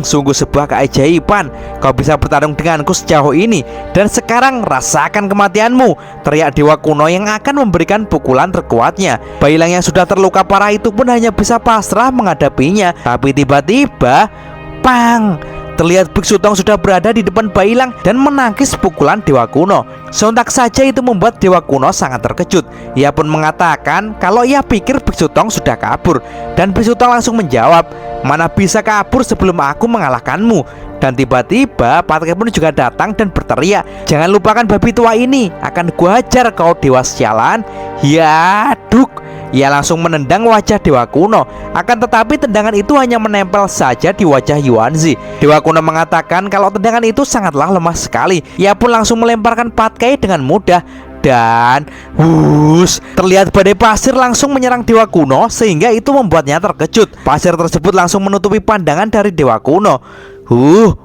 Sungguh sebuah keajaiban. Kau bisa bertarung denganku sejauh ini. Dan sekarang rasakan kematianmu, teriak Dewa Kuno yang akan memberikan pukulan terkuatnya. Bailang yang sudah terluka parah itu pun hanya bisa pasrah menghadapinya. Tapi tiba-tiba, pang! Terlihat Biksu Tong sudah berada di depan Bailang dan menangkis pukulan Dewa Kuno. Sontak saja itu membuat Dewa Kuno sangat terkejut. Ia pun mengatakan kalau ia pikir Biksu Tong sudah kabur. Dan Biksu Tong langsung menjawab, mana bisa kabur sebelum aku mengalahkanmu. Dan tiba-tiba Patkai pun juga datang dan berteriak, jangan lupakan babi tua ini, akan gua hajar kau dewa sialan. Ya, duk. Ia langsung menendang wajah Dewa Kuno. Akan tetapi tendangan itu hanya menempel saja di wajah Yuanzi. Dewa Kuno mengatakan kalau tendangan itu sangatlah lemah sekali. Ia pun langsung melemparkan Patkai dengan mudah. Dan terlihat badai pasir langsung menyerang Dewa Kuno, sehingga itu membuatnya terkejut. Pasir tersebut langsung menutupi pandangan dari Dewa Kuno.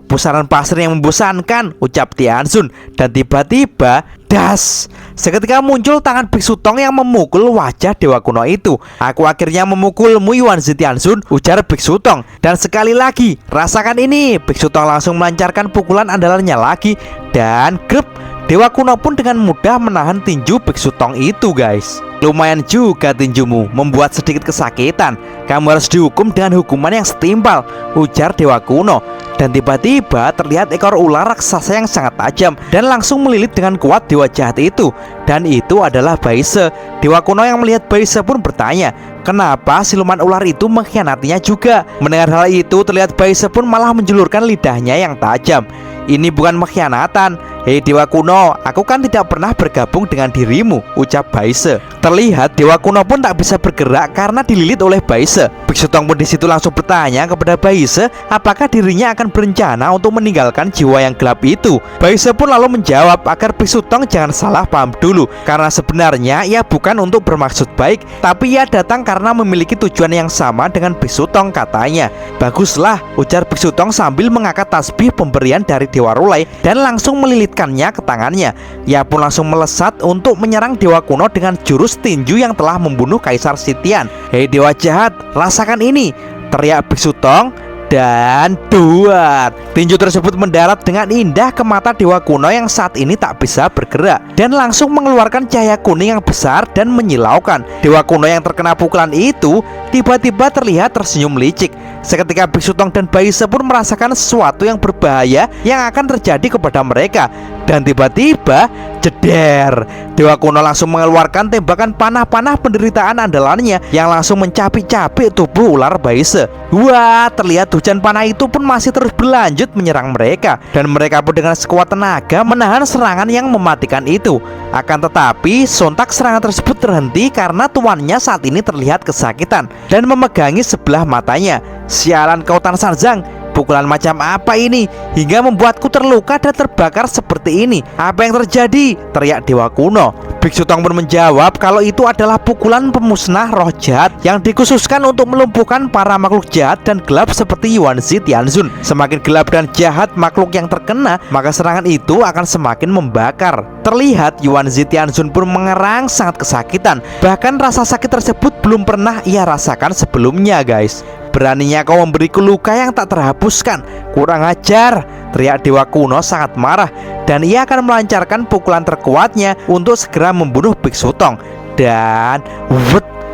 Pusaran pasir yang membosankan, ucap Tianzun. Dan tiba-tiba, das! Seketika muncul tangan Biksu Tong yang memukul wajah Dewa Kuno itu. Aku akhirnya memukulmu, Yuanzi Tianzun, ujar Biksu Tong. Dan sekali lagi, rasakan ini. Biksu Tong langsung melancarkan pukulan andalannya lagi. Dan grep, Dewa Kuno pun dengan mudah menahan tinju Biksu Tong itu, guys. Lumayan juga tinjumu, membuat sedikit kesakitan. Kamu harus dihukum dengan hukuman yang setimpal, ujar Dewa Kuno. Dan tiba-tiba terlihat ekor ular raksasa yang sangat tajam dan langsung melilit dengan kuat dewa jahat itu. Dan itu adalah Baise. Dewa kuno yang melihat Baise pun bertanya, kenapa siluman ular itu mengkhianatinya juga. Mendengar hal itu, terlihat Baise pun malah menjulurkan lidahnya yang tajam. Ini bukan pengkhianatan. Hei dewa kuno, aku kan tidak pernah bergabung dengan dirimu, ucap Baise. Terlihat dewa kuno pun tak bisa bergerak karena dililit oleh Baise. Biksu Tong pun disitu langsung bertanya kepada Baise, apakah dirinya akan berencana untuk meninggalkan jiwa yang gelap itu. Baise pun lalu menjawab agar Biksu Tong jangan salah paham dulu, karena sebenarnya ia bukan untuk bermaksud baik, tapi ia datang karena memiliki tujuan yang sama dengan Biksu Tong, katanya. Baguslah, ujar Biksu Tong sambil mengangkat tasbih pemberian dari Dewa Rulai dan langsung melilitkannya ke tangannya. Ia pun langsung melesat untuk menyerang dewa kuno dengan jurus tinju yang telah membunuh Kaisar Sitian. Hei dewa jahat, rasakan ini, teriak Biksu Tong. Dan duar, tinju tersebut mendarat dengan indah ke mata dewa kuno yang saat ini tak bisa bergerak dan langsung mengeluarkan cahaya kuning yang besar dan menyilaukan. Dewa kuno yang terkena pukulan itu tiba-tiba terlihat tersenyum licik. Seketika Biksu Tong dan Baise pun merasakan sesuatu yang berbahaya yang akan terjadi kepada mereka. Dan tiba-tiba jeder, dewa kuno langsung mengeluarkan tembakan panah-panah penderitaan andalannya yang langsung mencapik-capik tubuh ular Baise. Wah, terlihat hujan panah itu pun masih terus berlanjut menyerang mereka, dan mereka pun dengan sekuat tenaga menahan serangan yang mematikan itu. Akan tetapi sontak serangan tersebut terhenti karena tuannya saat ini terlihat kesakitan dan memegangi sebelah matanya. Sialan kau Tan Sanzang, pukulan macam apa ini hingga membuatku terluka dan terbakar seperti ini? Apa yang terjadi? Teriak dewa kuno. Biksu Tong pun menjawab kalau itu adalah pukulan pemusnah roh jahat yang dikhususkan untuk melumpuhkan para makhluk jahat dan gelap seperti Yuanzi Tianzun. Semakin gelap dan jahat makhluk yang terkena, maka serangan itu akan semakin membakar. Terlihat Yuanzi Tianzun pun mengerang sangat kesakitan. Bahkan rasa sakit tersebut belum pernah ia rasakan sebelumnya, guys. Beraninya kau memberiku luka yang tak terhapuskan, kurang ajar, teriak dewa kuno sangat marah. Dan ia akan melancarkan pukulan terkuatnya untuk segera membunuh Biksu Tong. Dan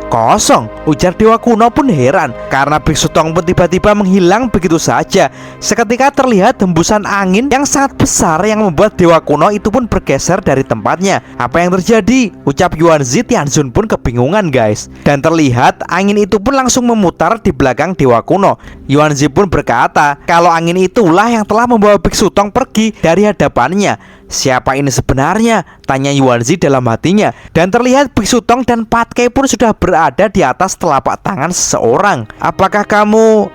kosong, ujar dewa kuno pun heran karena Biksu Tong pun tiba-tiba menghilang begitu saja. Seketika terlihat hembusan angin yang sangat besar yang membuat dewa kuno itu pun bergeser dari tempatnya. Apa yang terjadi? Ucap Yuanzi Tianzun pun kebingungan, guys. Dan terlihat angin itu pun langsung memutar di belakang dewa kuno. Yuanzi pun berkata kalau angin itulah yang telah membawa Biksu Tong pergi dari hadapannya. Siapa ini sebenarnya? Tanya Yuanzi dalam hatinya. Dan terlihat Biksu Tong dan Pat Kei pun sudah berada di atas telapak tangan seseorang. Apakah kamu?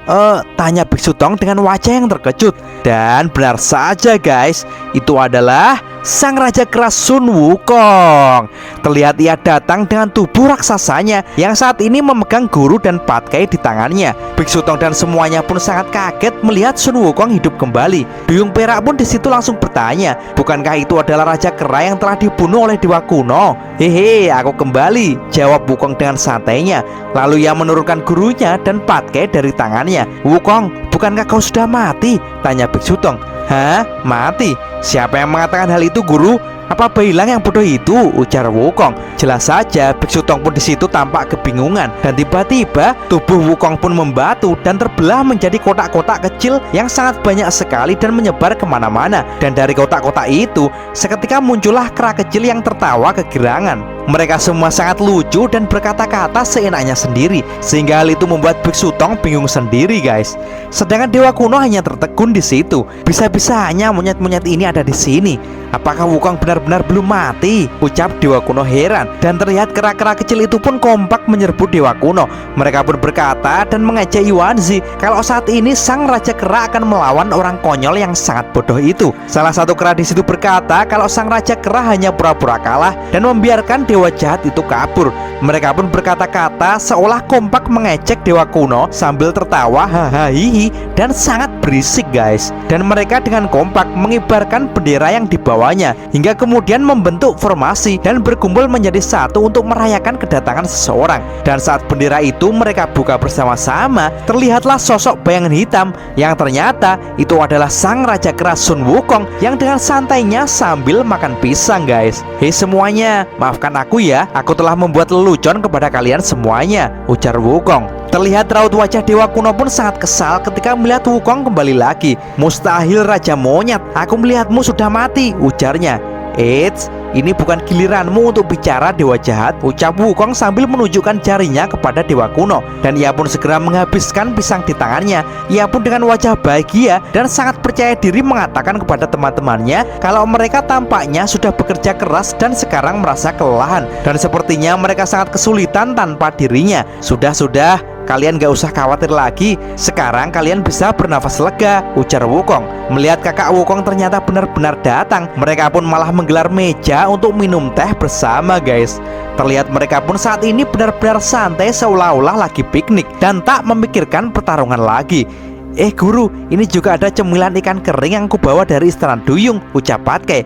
Tanya Biksu Tong dengan wajah yang terkejut. Dan benar saja, guys, itu adalah sang raja keras Sun Wukong. Terlihat ia datang dengan tubuh raksasanya yang saat ini memegang guru dan Pat Kei di tangannya. Biksu Tong dan semuanya pun sangat kaget melihat Sun Wukong hidup kembali. Duyung Perak pun disitu langsung bertanya, bukankah itu adalah raja kera yang telah dibunuh oleh dewa kuno? Hehe, aku kembali, jawab Wukong dengan santainya. Lalu ia menurunkan gurunya dan Pat Kei dari tangannya. Wukong, bukankah kau sudah mati? Tanya Biksu Tong. Hah? Mati? Siapa yang mengatakan hal itu, guru? Apa Bailang yang bodoh itu? Ujar Wukong. Jelas saja Biksu Tong pun disitu tampak kebingungan. Dan tiba-tiba tubuh Wukong pun membatu dan terbelah menjadi kotak-kotak kecil yang sangat banyak sekali dan menyebar kemana-mana. Dan dari kotak-kotak itu seketika muncullah kera kecil yang tertawa kegirangan. Mereka semua sangat lucu dan berkata-kata seenaknya sendiri, sehingga hal itu membuat Biksu Tong bingung sendiri, guys. Sedangkan dewa kuno hanya tertegun di situ. Bisa-bisanya monyet-monyet ini ada di sini. Apakah Wukong benar-benar belum mati? Ucap dewa kuno heran. Dan terlihat kera-kera kecil itu pun kompak menyerbu dewa kuno. Mereka pun berkata dan mengejek Yuanzi kalau saat ini sang raja kera akan melawan orang konyol yang sangat bodoh itu. Salah satu kera di situ berkata kalau sang raja kera hanya pura-pura kalah dan membiarkan dewa jahat itu kabur. Mereka pun berkata-kata seolah kompak mengejek dewa kuno sambil tertawa hahaha dan sangat berisik, guys. Dan mereka dengan kompak mengibarkan bendera yang dibawanya hingga kemudian membentuk formasi dan berkumpul menjadi satu untuk merayakan kedatangan seseorang. Dan saat bendera itu mereka buka bersama-sama, terlihatlah sosok bayangan hitam yang ternyata itu adalah sang raja keras Sun Wukong yang dengan santainya sambil makan pisang, guys. Hei semuanya, maafkan aku ya, aku telah membuat lelucon kepada kalian semuanya, ujar Wukong. Terlihat raut wajah Dewa Kuno pun sangat kesal ketika melihat Wukong kembali lagi. "Mustahil Raja Monyet, aku melihatmu sudah mati," ujarnya. "Eits, ini bukan giliranmu untuk bicara, Dewa Jahat," ucap Wukong sambil menunjukkan jarinya kepada Dewa Kuno. Dan ia pun segera menghabiskan pisang di tangannya. Ia pun dengan wajah bahagia dan sangat percaya diri mengatakan kepada teman-temannya kalau mereka tampaknya sudah bekerja keras dan sekarang merasa kelelahan. Dan sepertinya mereka sangat kesulitan tanpa dirinya. Sudah, kalian gak usah khawatir lagi. Sekarang kalian bisa bernafas lega, ujar Wukong. Melihat kakak Wukong ternyata benar-benar datang, mereka pun malah menggelar meja untuk minum teh bersama, guys. Terlihat mereka pun saat ini benar-benar santai seolah-olah lagi piknik dan tak memikirkan pertarungan lagi. Guru, ini juga ada cemilan ikan kering yang kubawa dari Istana Duyung, ucap Patkai.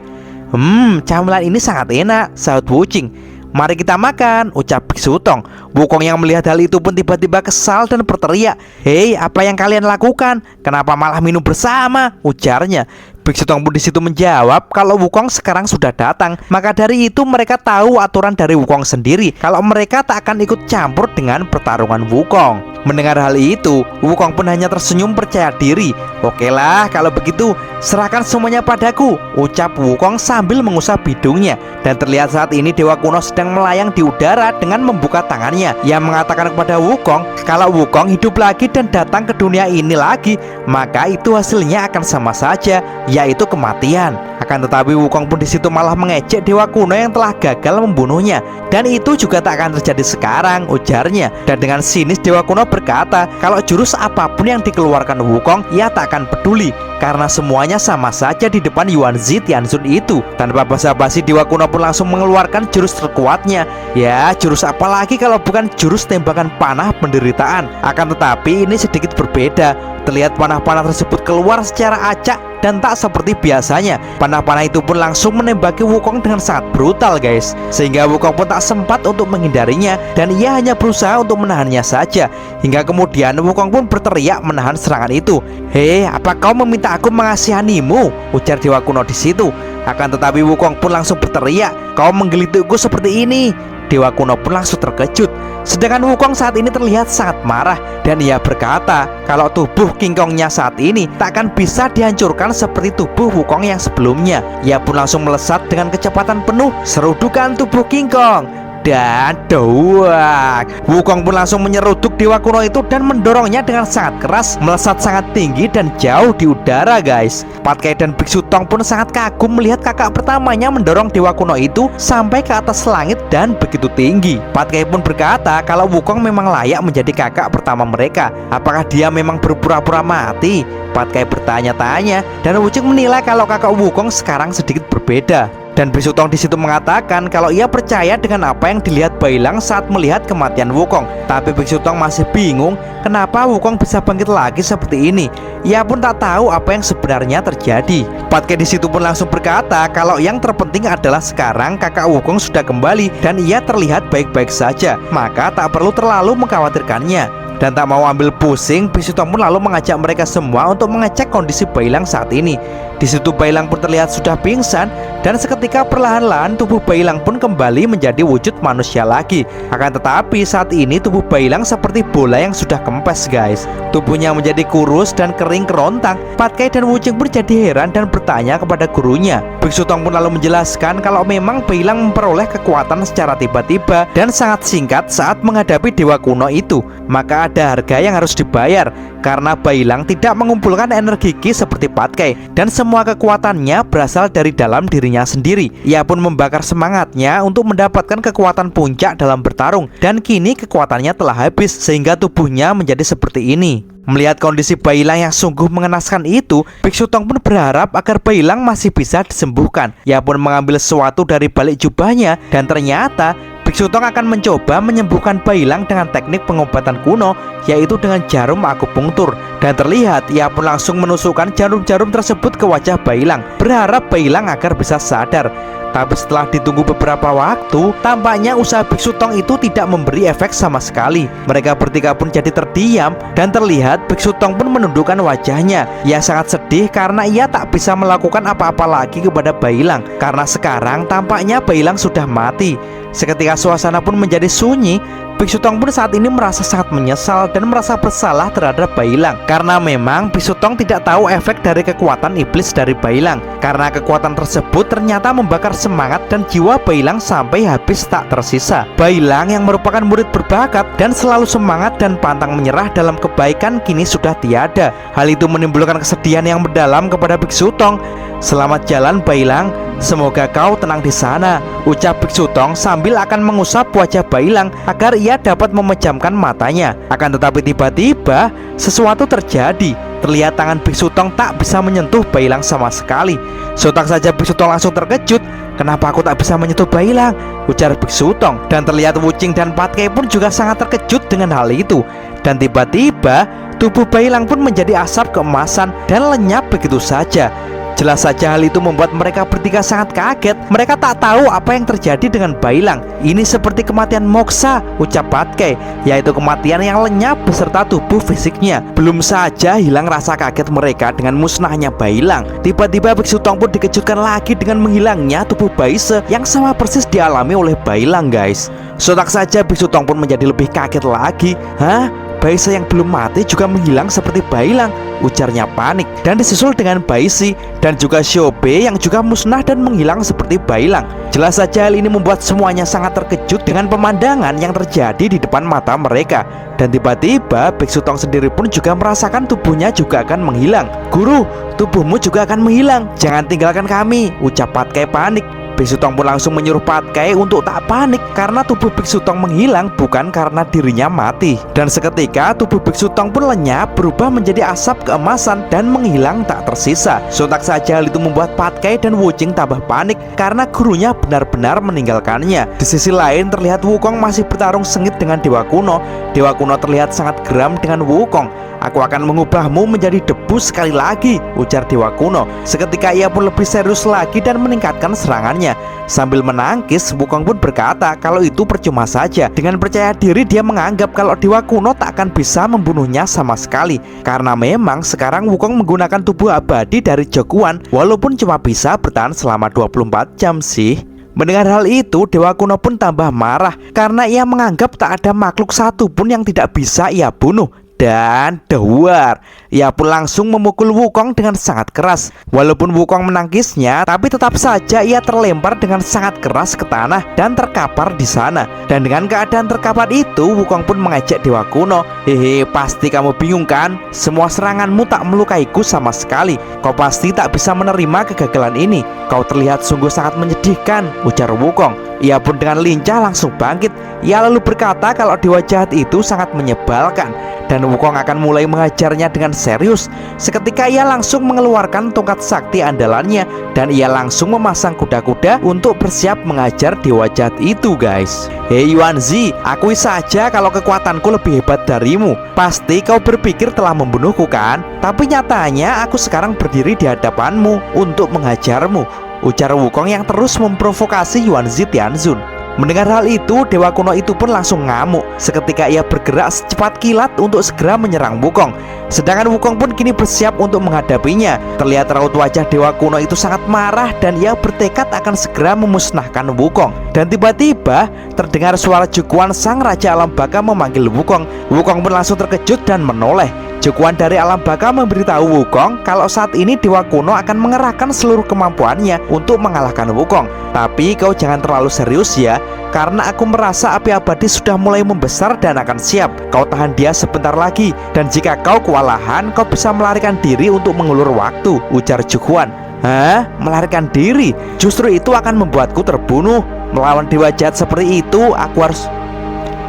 Camilan ini sangat enak, sahut Wuching. "Mari kita makan," ucap Biksu Tong. Wukong yang melihat hal itu pun tiba-tiba kesal dan berteriak, "Hei, apa yang kalian lakukan? Kenapa malah minum bersama?" ujarnya. Biksu Tong pun disitu menjawab kalau Wukong sekarang sudah datang. Maka dari itu mereka tahu aturan dari Wukong sendiri, kalau mereka tak akan ikut campur dengan pertarungan Wukong. Mendengar hal itu, Wukong pun hanya tersenyum percaya diri. "Okelah, kalau begitu serahkan semuanya padaku," ucap Wukong sambil mengusap hidungnya. Dan terlihat saat ini Dewa Kuno sedang melayang di udara dengan membuka tangannya. Ia mengatakan kepada Wukong kalau Wukong hidup lagi dan datang ke dunia ini lagi, maka itu hasilnya akan sama saja, yaitu kematian. Akan tetapi Wukong pun disitu malah mengejek Dewa Kuno yang telah gagal membunuhnya. Dan itu juga tak akan terjadi sekarang, ujarnya. Dan dengan sinis Dewa Kuno berkata kalau jurus apapun yang dikeluarkan Wukong, ia tak akan peduli karena semuanya sama saja di depan Yuanzi Tianzun itu. Tanpa basa-basi Dewa Kuno pun langsung mengeluarkan jurus terkuatnya. Ya, jurus apa lagi kalau bukan jurus tembakan panah penderitaan. Akan tetapi ini sedikit berbeda. Terlihat panah-panah tersebut keluar secara acak dan tak seperti biasanya. Panah-panah itu pun langsung menembaki Wukong dengan sangat brutal, guys. Sehingga Wukong pun tak sempat untuk menghindarinya dan ia hanya berusaha untuk menahannya saja. Hingga kemudian Wukong pun berteriak menahan serangan itu. "Hei, apa kau meminta aku mengasihanimu?" ujar Dewa Kuno di situ. Akan tetapi Wukong pun langsung berteriak, "Kau menggelitikku seperti ini." Dewa Kuno pun langsung terkejut. Sedangkan Wukong saat ini terlihat sangat marah dan ia berkata kalau tubuh King Kongnya saat ini tak akan bisa dihancurkan seperti tubuh Wukong yang sebelumnya. Ia pun langsung melesat dengan kecepatan penuh, serudukan tubuh King Kong. Dan doak, Wukong pun langsung menyeruduk Dewa Kuno itu dan mendorongnya dengan sangat keras, melesat sangat tinggi dan jauh di udara, guys. Patkai dan Biksu Tong pun sangat kagum melihat kakak pertamanya mendorong Dewa Kuno itu sampai ke atas langit dan begitu tinggi. Patkai pun berkata kalau Wukong memang layak menjadi kakak pertama mereka. Apakah dia memang berpura-pura mati? Patkai bertanya-tanya dan Wuching menilai kalau kakak Wukong sekarang sedikit berbeda. Dan Biksu Tong disitu mengatakan kalau ia percaya dengan apa yang dilihat Bailang saat melihat kematian Wukong. Tapi Biksu Tong masih bingung kenapa Wukong bisa bangkit lagi seperti ini. Ia pun tak tahu apa yang sebenarnya terjadi. Patkai disitu pun langsung berkata kalau yang terpenting adalah sekarang kakak Wukong sudah kembali dan ia terlihat baik-baik saja, maka tak perlu terlalu mengkhawatirkannya. Dan tak mau ambil pusing, Biksu Tong pun lalu mengajak mereka semua untuk mengecek kondisi Bailang saat ini. Di situ Bailang pun terlihat sudah pingsan dan seketika perlahan-lahan tubuh Bailang pun kembali menjadi wujud manusia lagi. Akan tetapi saat ini tubuh Bailang seperti bola yang sudah kempes, guys. Tubuhnya menjadi kurus dan kering kerontang. Patkai dan Wuching pun jadi heran dan bertanya kepada gurunya. Biksu Tong pun lalu menjelaskan kalau memang Bailang memperoleh kekuatan secara tiba-tiba dan sangat singkat saat menghadapi Dewa Kuno itu. Maka ada harga yang harus dibayar karena Bailang tidak mengumpulkan energi Ki seperti Patkai dan semua kekuatannya berasal dari dalam dirinya sendiri. Ia pun membakar semangatnya untuk mendapatkan kekuatan puncak dalam bertarung dan kini kekuatannya telah habis sehingga tubuhnya menjadi seperti ini. Melihat kondisi Bailang yang sungguh mengenaskan itu, Biksu Tong pun berharap agar Bailang masih bisa disembuhkan. Ia pun mengambil sesuatu dari balik jubahnya dan ternyata Biksu Tong akan mencoba menyembuhkan Bailang dengan teknik pengobatan kuno, yaitu dengan jarum akupunktur. Dan terlihat ia pun langsung menusukkan jarum-jarum tersebut ke wajah Bailang, berharap Bailang agar bisa sadar. Tapi setelah ditunggu beberapa waktu, tampaknya usaha Biksu Tong itu tidak memberi efek sama sekali. Mereka bertiga pun jadi terdiam dan terlihat Biksu Tong pun menundukkan wajahnya. Ia sangat sedih karena ia tak bisa melakukan apa-apa lagi kepada Bailang karena sekarang tampaknya Bailang sudah mati. Seketika suasana pun menjadi sunyi. Biksu Tong pun saat ini merasa sangat menyesal dan merasa bersalah terhadap Bailang, karena memang Biksu Tong tidak tahu efek dari kekuatan iblis dari Bailang. Karena kekuatan tersebut ternyata membakar semangat dan jiwa Bailang sampai habis tak tersisa. Bailang yang merupakan murid berbakat dan selalu semangat dan pantang menyerah dalam kebaikan kini sudah tiada. Hal itu menimbulkan kesedihan yang mendalam kepada Biksu Tong. "Selamat jalan Bailang, semoga kau tenang di sana," ucap Biksu Tong sambil akan mengusap wajah Bailang agar ia dapat memejamkan matanya. Akan tetapi tiba-tiba sesuatu terjadi. Terlihat tangan Biksu Tong tak bisa menyentuh Bailang sama sekali. Sontak saja Biksu Tong langsung terkejut. "Kenapa aku tak bisa menyentuh Bailang?" ujar Biksu Tong. Dan terlihat Wuching dan Pat Kai pun juga sangat terkejut dengan hal itu. Dan tiba-tiba tubuh Bailang pun menjadi asap keemasan dan lenyap begitu saja. Jelas saja hal itu membuat mereka bertiga sangat kaget. Mereka tak tahu apa yang terjadi dengan Bailang. "Ini seperti kematian moksa," ucap Pat Kai, yaitu kematian yang lenyap beserta tubuh fisiknya. Belum saja hilang rasa kaget mereka dengan musnahnya Bailang, tiba-tiba Biksu Tong pun dikejutkan lagi dengan menghilangnya tubuh Baise yang sama persis dialami oleh Bailang, guys. Sontak saja Biksu Tong pun menjadi lebih kaget lagi. "Hah? Baise yang belum mati juga menghilang seperti Bailang," ujarnya panik. Dan disusul dengan Baisi dan juga Xiaobei yang juga musnah dan menghilang seperti Bailang. Jelas saja hal ini membuat semuanya sangat terkejut dengan pemandangan yang terjadi di depan mata mereka. Dan tiba-tiba Biksu Tong sendiri pun juga merasakan tubuhnya juga akan menghilang. "Guru, tubuhmu juga akan menghilang, jangan tinggalkan kami," ucap Pat Kai panik. Biksu Tong pun langsung menyuruh Pat Kai untuk tak panik karena tubuh Biksu Tong menghilang bukan karena dirinya mati. Dan seketika tubuh Biksu Tong pun lenyap berubah menjadi asap keemasan dan menghilang tak tersisa. Sontak saja hal itu membuat Pat Kai dan Wuching tambah panik karena gurunya benar-benar meninggalkannya. Di sisi lain terlihat Wukong masih bertarung sengit dengan Dewa Kuno. Dewa Kuno terlihat sangat geram dengan Wukong. "Aku akan mengubahmu menjadi debu sekali lagi," ujar Dewa Kuno. Seketika ia pun lebih serius lagi dan meningkatkan serangannya. Sambil menangkis, Wukong pun berkata kalau itu percuma saja. Dengan percaya diri dia menganggap kalau Dewa Kuno tak akan bisa membunuhnya sama sekali. Karena memang sekarang Wukong menggunakan tubuh abadi dari Jokuan, walaupun cuma bisa bertahan selama 24 jam sih. Mendengar hal itu, Dewa Kuno pun tambah marah karena ia menganggap tak ada makhluk satu pun yang tidak bisa ia bunuh. Dan dahar, ia pun langsung memukul Wukong dengan sangat keras. Walaupun Wukong menangkisnya, tapi tetap saja ia terlempar dengan sangat keras ke tanah dan terkapar di sana. Dan dengan keadaan terkapar itu, Wukong pun mengajak Dewa Kuno, "Hehe, pasti kamu bingung kan? Semua seranganmu tak melukaiku sama sekali. Kau pasti tak bisa menerima kegagalan ini. Kau terlihat sungguh sangat menyedihkan," ujar Wukong. Ia pun dengan lincah langsung bangkit. Ia lalu berkata kalau dewa jahat itu sangat menyebalkan dan Wukong akan mulai mengajarnya dengan serius. Seketika ia langsung mengeluarkan tongkat sakti andalannya dan ia langsung memasang kuda-kuda untuk bersiap mengajar dewa jahat itu, guys. "Hei Yuanzi, akui saja kalau kekuatanku lebih hebat darimu. Pasti kau berpikir telah membunuhku kan? Tapi nyatanya aku sekarang berdiri di hadapanmu untuk menghajarmu," ujar Wukong yang terus memprovokasi Yuanzi Tianzun. Mendengar hal itu, Dewa Kuno itu pun langsung ngamuk. Seketika ia bergerak secepat kilat untuk segera menyerang Wukong. Sedangkan Wukong pun kini bersiap untuk menghadapinya. Terlihat raut wajah Dewa Kuno itu sangat marah dan ia bertekad akan segera memusnahkan Wukong. Dan tiba-tiba terdengar suara Jokuan sang Raja Alam Baka memanggil Wukong. Wukong pun langsung terkejut dan menoleh. Jokuan dari Alam Baka memberitahu Wukong kalau saat ini Dewa Kuno akan mengerahkan seluruh kemampuannya untuk mengalahkan Wukong. "Tapi kau jangan terlalu serius ya, karena aku merasa api abadi sudah mulai membesar dan akan siap. Kau tahan dia sebentar lagi, dan jika kau kewalahan, kau bisa melarikan diri untuk mengulur waktu," ujar Jokuan. "Hah? Melarikan diri? Justru itu akan membuatku terbunuh. Melawan dewa jahat seperti itu,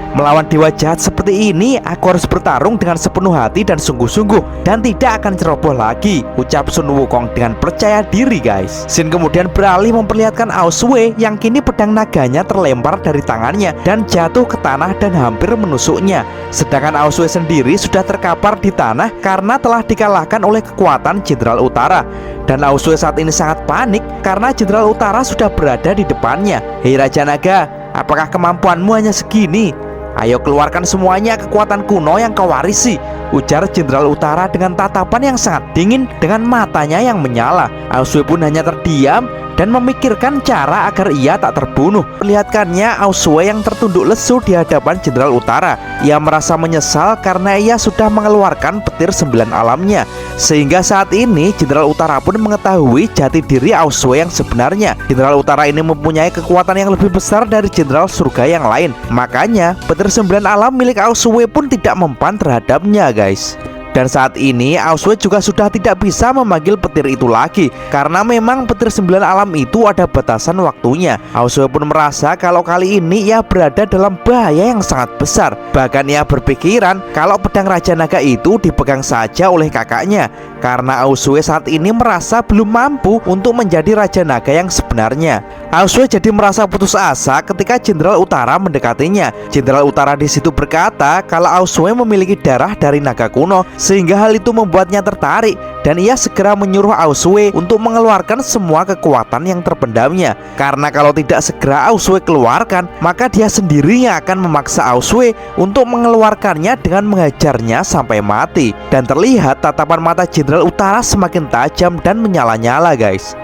Melawan dewa jahat seperti ini, aku harus bertarung dengan sepenuh hati dan sungguh-sungguh dan tidak akan ceroboh lagi," ucap Sun Wukong dengan percaya diri, guys. Sin kemudian beralih memperlihatkan Aosue yang kini pedang naganya terlempar dari tangannya dan jatuh ke tanah dan hampir menusuknya. Sedangkan Aosue sendiri sudah terkapar di tanah karena telah dikalahkan oleh kekuatan Jenderal Utara. Dan Aosue saat ini sangat panik karena Jenderal Utara sudah berada di depannya. "Hei Raja Naga, apakah kemampuanmu hanya segini? Ayo keluarkan semuanya kekuatan kuno yang kau warisi," ujar Jenderal Utara dengan tatapan yang sangat dingin dengan matanya yang menyala. Aosue pun hanya terdiam dan memikirkan cara agar ia tak terbunuh. Perlihatkannya Aosue yang tertunduk lesu di hadapan Jenderal Utara. Ia merasa menyesal karena ia sudah mengeluarkan petir 9 alamnya. Sehingga saat ini Jenderal Utara pun mengetahui jati diri Aosue yang sebenarnya. Jenderal Utara ini mempunyai kekuatan yang lebih besar dari Jenderal Surga yang lain. Makanya petir 9 alam milik Aosue pun tidak mempan terhadapnya, guys. Dan saat ini Aosue juga sudah tidak bisa memanggil petir itu lagi, karena memang petir 9 alam itu ada batasan waktunya. Aosue pun merasa kalau kali ini ia berada dalam bahaya yang sangat besar. Bahkan ia berpikiran kalau pedang Raja Naga itu dipegang saja oleh kakaknya, karena Aosue saat ini merasa belum mampu untuk menjadi Raja Naga yang sebenarnya. Aosue jadi merasa putus asa ketika Jenderal Utara mendekatinya. Jenderal Utara di situ berkata kalau Aosue memiliki darah dari naga kuno, sehingga hal itu membuatnya tertarik dan ia segera menyuruh Aosue untuk mengeluarkan semua kekuatan yang terpendamnya. Karena kalau tidak segera Aosue keluarkan, maka dia sendirinya akan memaksa Aosue untuk mengeluarkannya dengan menghajarnya sampai mati. Dan terlihat tatapan mata Jenderal Utara semakin tajam dan menyala-nyala, guys.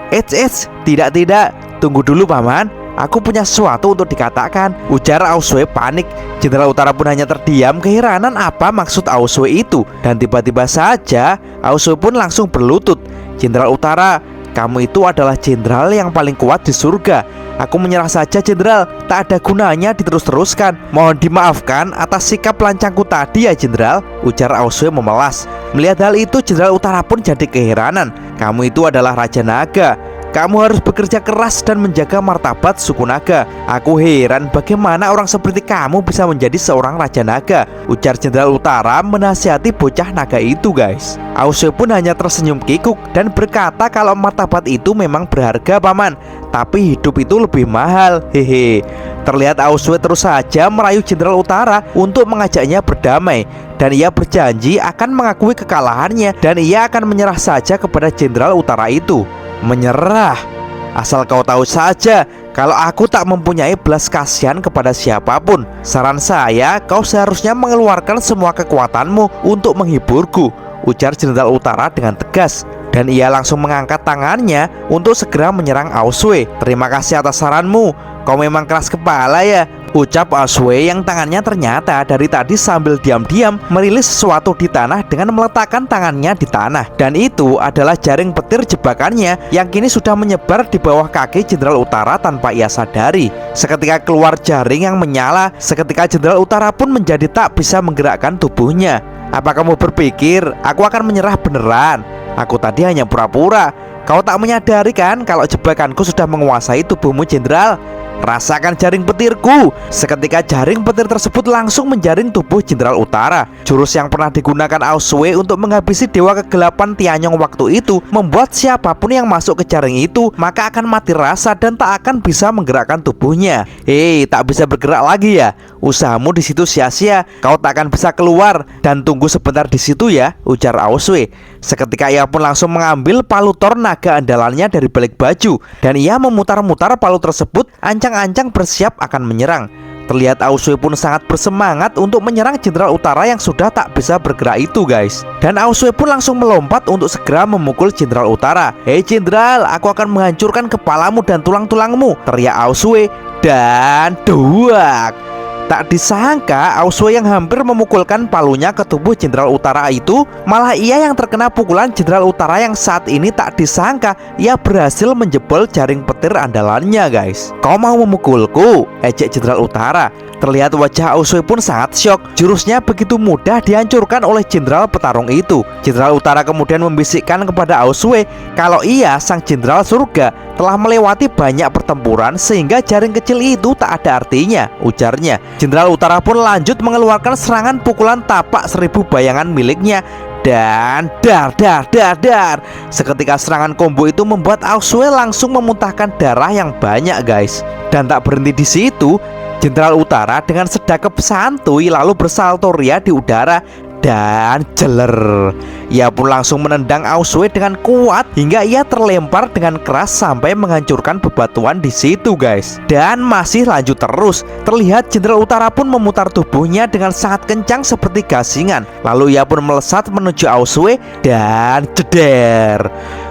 Tidak, tunggu dulu paman, aku punya sesuatu untuk dikatakan, ujar Aosue panik. Jenderal Utara pun hanya terdiam keheranan apa maksud Aosue itu. Dan tiba-tiba saja Aosue pun langsung berlutut. Jenderal Utara, kamu itu adalah jenderal yang paling kuat di surga. Aku menyerah saja jenderal, tak ada gunanya diterus-teruskan. Mohon dimaafkan atas sikap lancangku tadi ya jenderal, ujar Aosue memelas. Melihat hal itu Jenderal Utara pun jadi keheranan. Kamu itu adalah Raja Naga, kamu harus bekerja keras dan menjaga martabat suku naga. Aku heran bagaimana orang seperti kamu bisa menjadi seorang Raja Naga, ujar Jenderal Utara menasihati bocah naga itu, guys. Aosue pun hanya tersenyum kikuk dan berkata kalau martabat itu memang berharga paman, tapi hidup itu lebih mahal. Hehe. Terlihat Aosue terus saja merayu Jenderal Utara untuk mengajaknya berdamai, dan ia berjanji akan mengakui kekalahannya dan ia akan menyerah saja kepada Jenderal Utara itu. Menyerah? Asal kau tahu saja, kalau aku tak mempunyai belas kasihan kepada siapapun. Saran saya, kau seharusnya mengeluarkan semua kekuatanmu untuk menghiburku, ujar Jenderal Utara dengan tegas. Dan ia langsung mengangkat tangannya untuk segera menyerang Aosue. Terima kasih atas saranmu, kau memang keras kepala ya, ucap Aosue yang tangannya ternyata dari tadi sambil diam-diam merilis sesuatu di tanah dengan meletakkan tangannya di tanah. Dan itu adalah jaring petir jebakannya yang kini sudah menyebar di bawah kaki Jenderal Utara tanpa ia sadari. Seketika keluar jaring yang menyala, seketika Jenderal Utara pun menjadi tak bisa menggerakkan tubuhnya. Apa kamu berpikir aku akan menyerah beneran? Aku tadi hanya pura-pura. Kau tak menyadari kan kalau jebakanku sudah menguasai tubuhmu jenderal? Rasakan jaring petirku. Seketika jaring petir tersebut langsung menjaring tubuh Jenderal Utara. Jurus yang pernah digunakan Aosue untuk menghabisi Dewa Kegelapan Tianyong waktu itu membuat siapapun yang masuk ke jaring itu maka akan mati rasa dan tak akan bisa menggerakkan tubuhnya. Tak bisa bergerak lagi ya? Usahamu di situ sia-sia. Kau tak akan bisa keluar dan tunggu sebentar di situ ya, ujar Aosue. Seketika ia pun langsung mengambil palu Thor naga andalannya dari balik baju dan ia memutar-mutar palu tersebut ancang-ancang bersiap akan menyerang. Terlihat Aosue pun sangat bersemangat untuk menyerang Jenderal Utara yang sudah tak bisa bergerak itu, guys. Dan Aosue pun langsung melompat untuk segera memukul Jenderal Utara. Hei jenderal, aku akan menghancurkan kepalamu dan tulang-tulangmu, teriak Aosue. Dan duak. Tak disangka Aosue yang hampir memukulkan palunya ke tubuh Jenderal Utara itu, malah ia yang terkena pukulan Jenderal Utara yang saat ini tak disangka ia berhasil menjebol jaring petir andalannya, guys. Kau mau memukulku? Ejek Jenderal Utara. Terlihat wajah Aosue pun sangat syok. Jurusnya begitu mudah dihancurkan oleh jenderal petarung itu. Jenderal Utara kemudian membisikkan kepada Aosue kalau ia, sang jenderal surga, telah melewati banyak pertempuran sehingga jaring kecil itu tak ada artinya, ujarnya. Jenderal Utara pun lanjut mengeluarkan serangan pukulan tapak 1000 bayangan miliknya. Dan dar. Seketika serangan combo itu membuat Aosue langsung memuntahkan darah yang banyak, guys. Dan tak berhenti di situ, Jenderal Utara dengan sedekap santuy lalu bersalto ria di udara dan jeler. Ia pun langsung menendang Aosue dengan kuat hingga ia terlempar dengan keras sampai menghancurkan bebatuan di situ, guys. Dan masih lanjut terus. Terlihat Jenderal Utara pun memutar tubuhnya dengan sangat kencang seperti gasingan. Lalu ia pun melesat menuju Aosue dan jeder.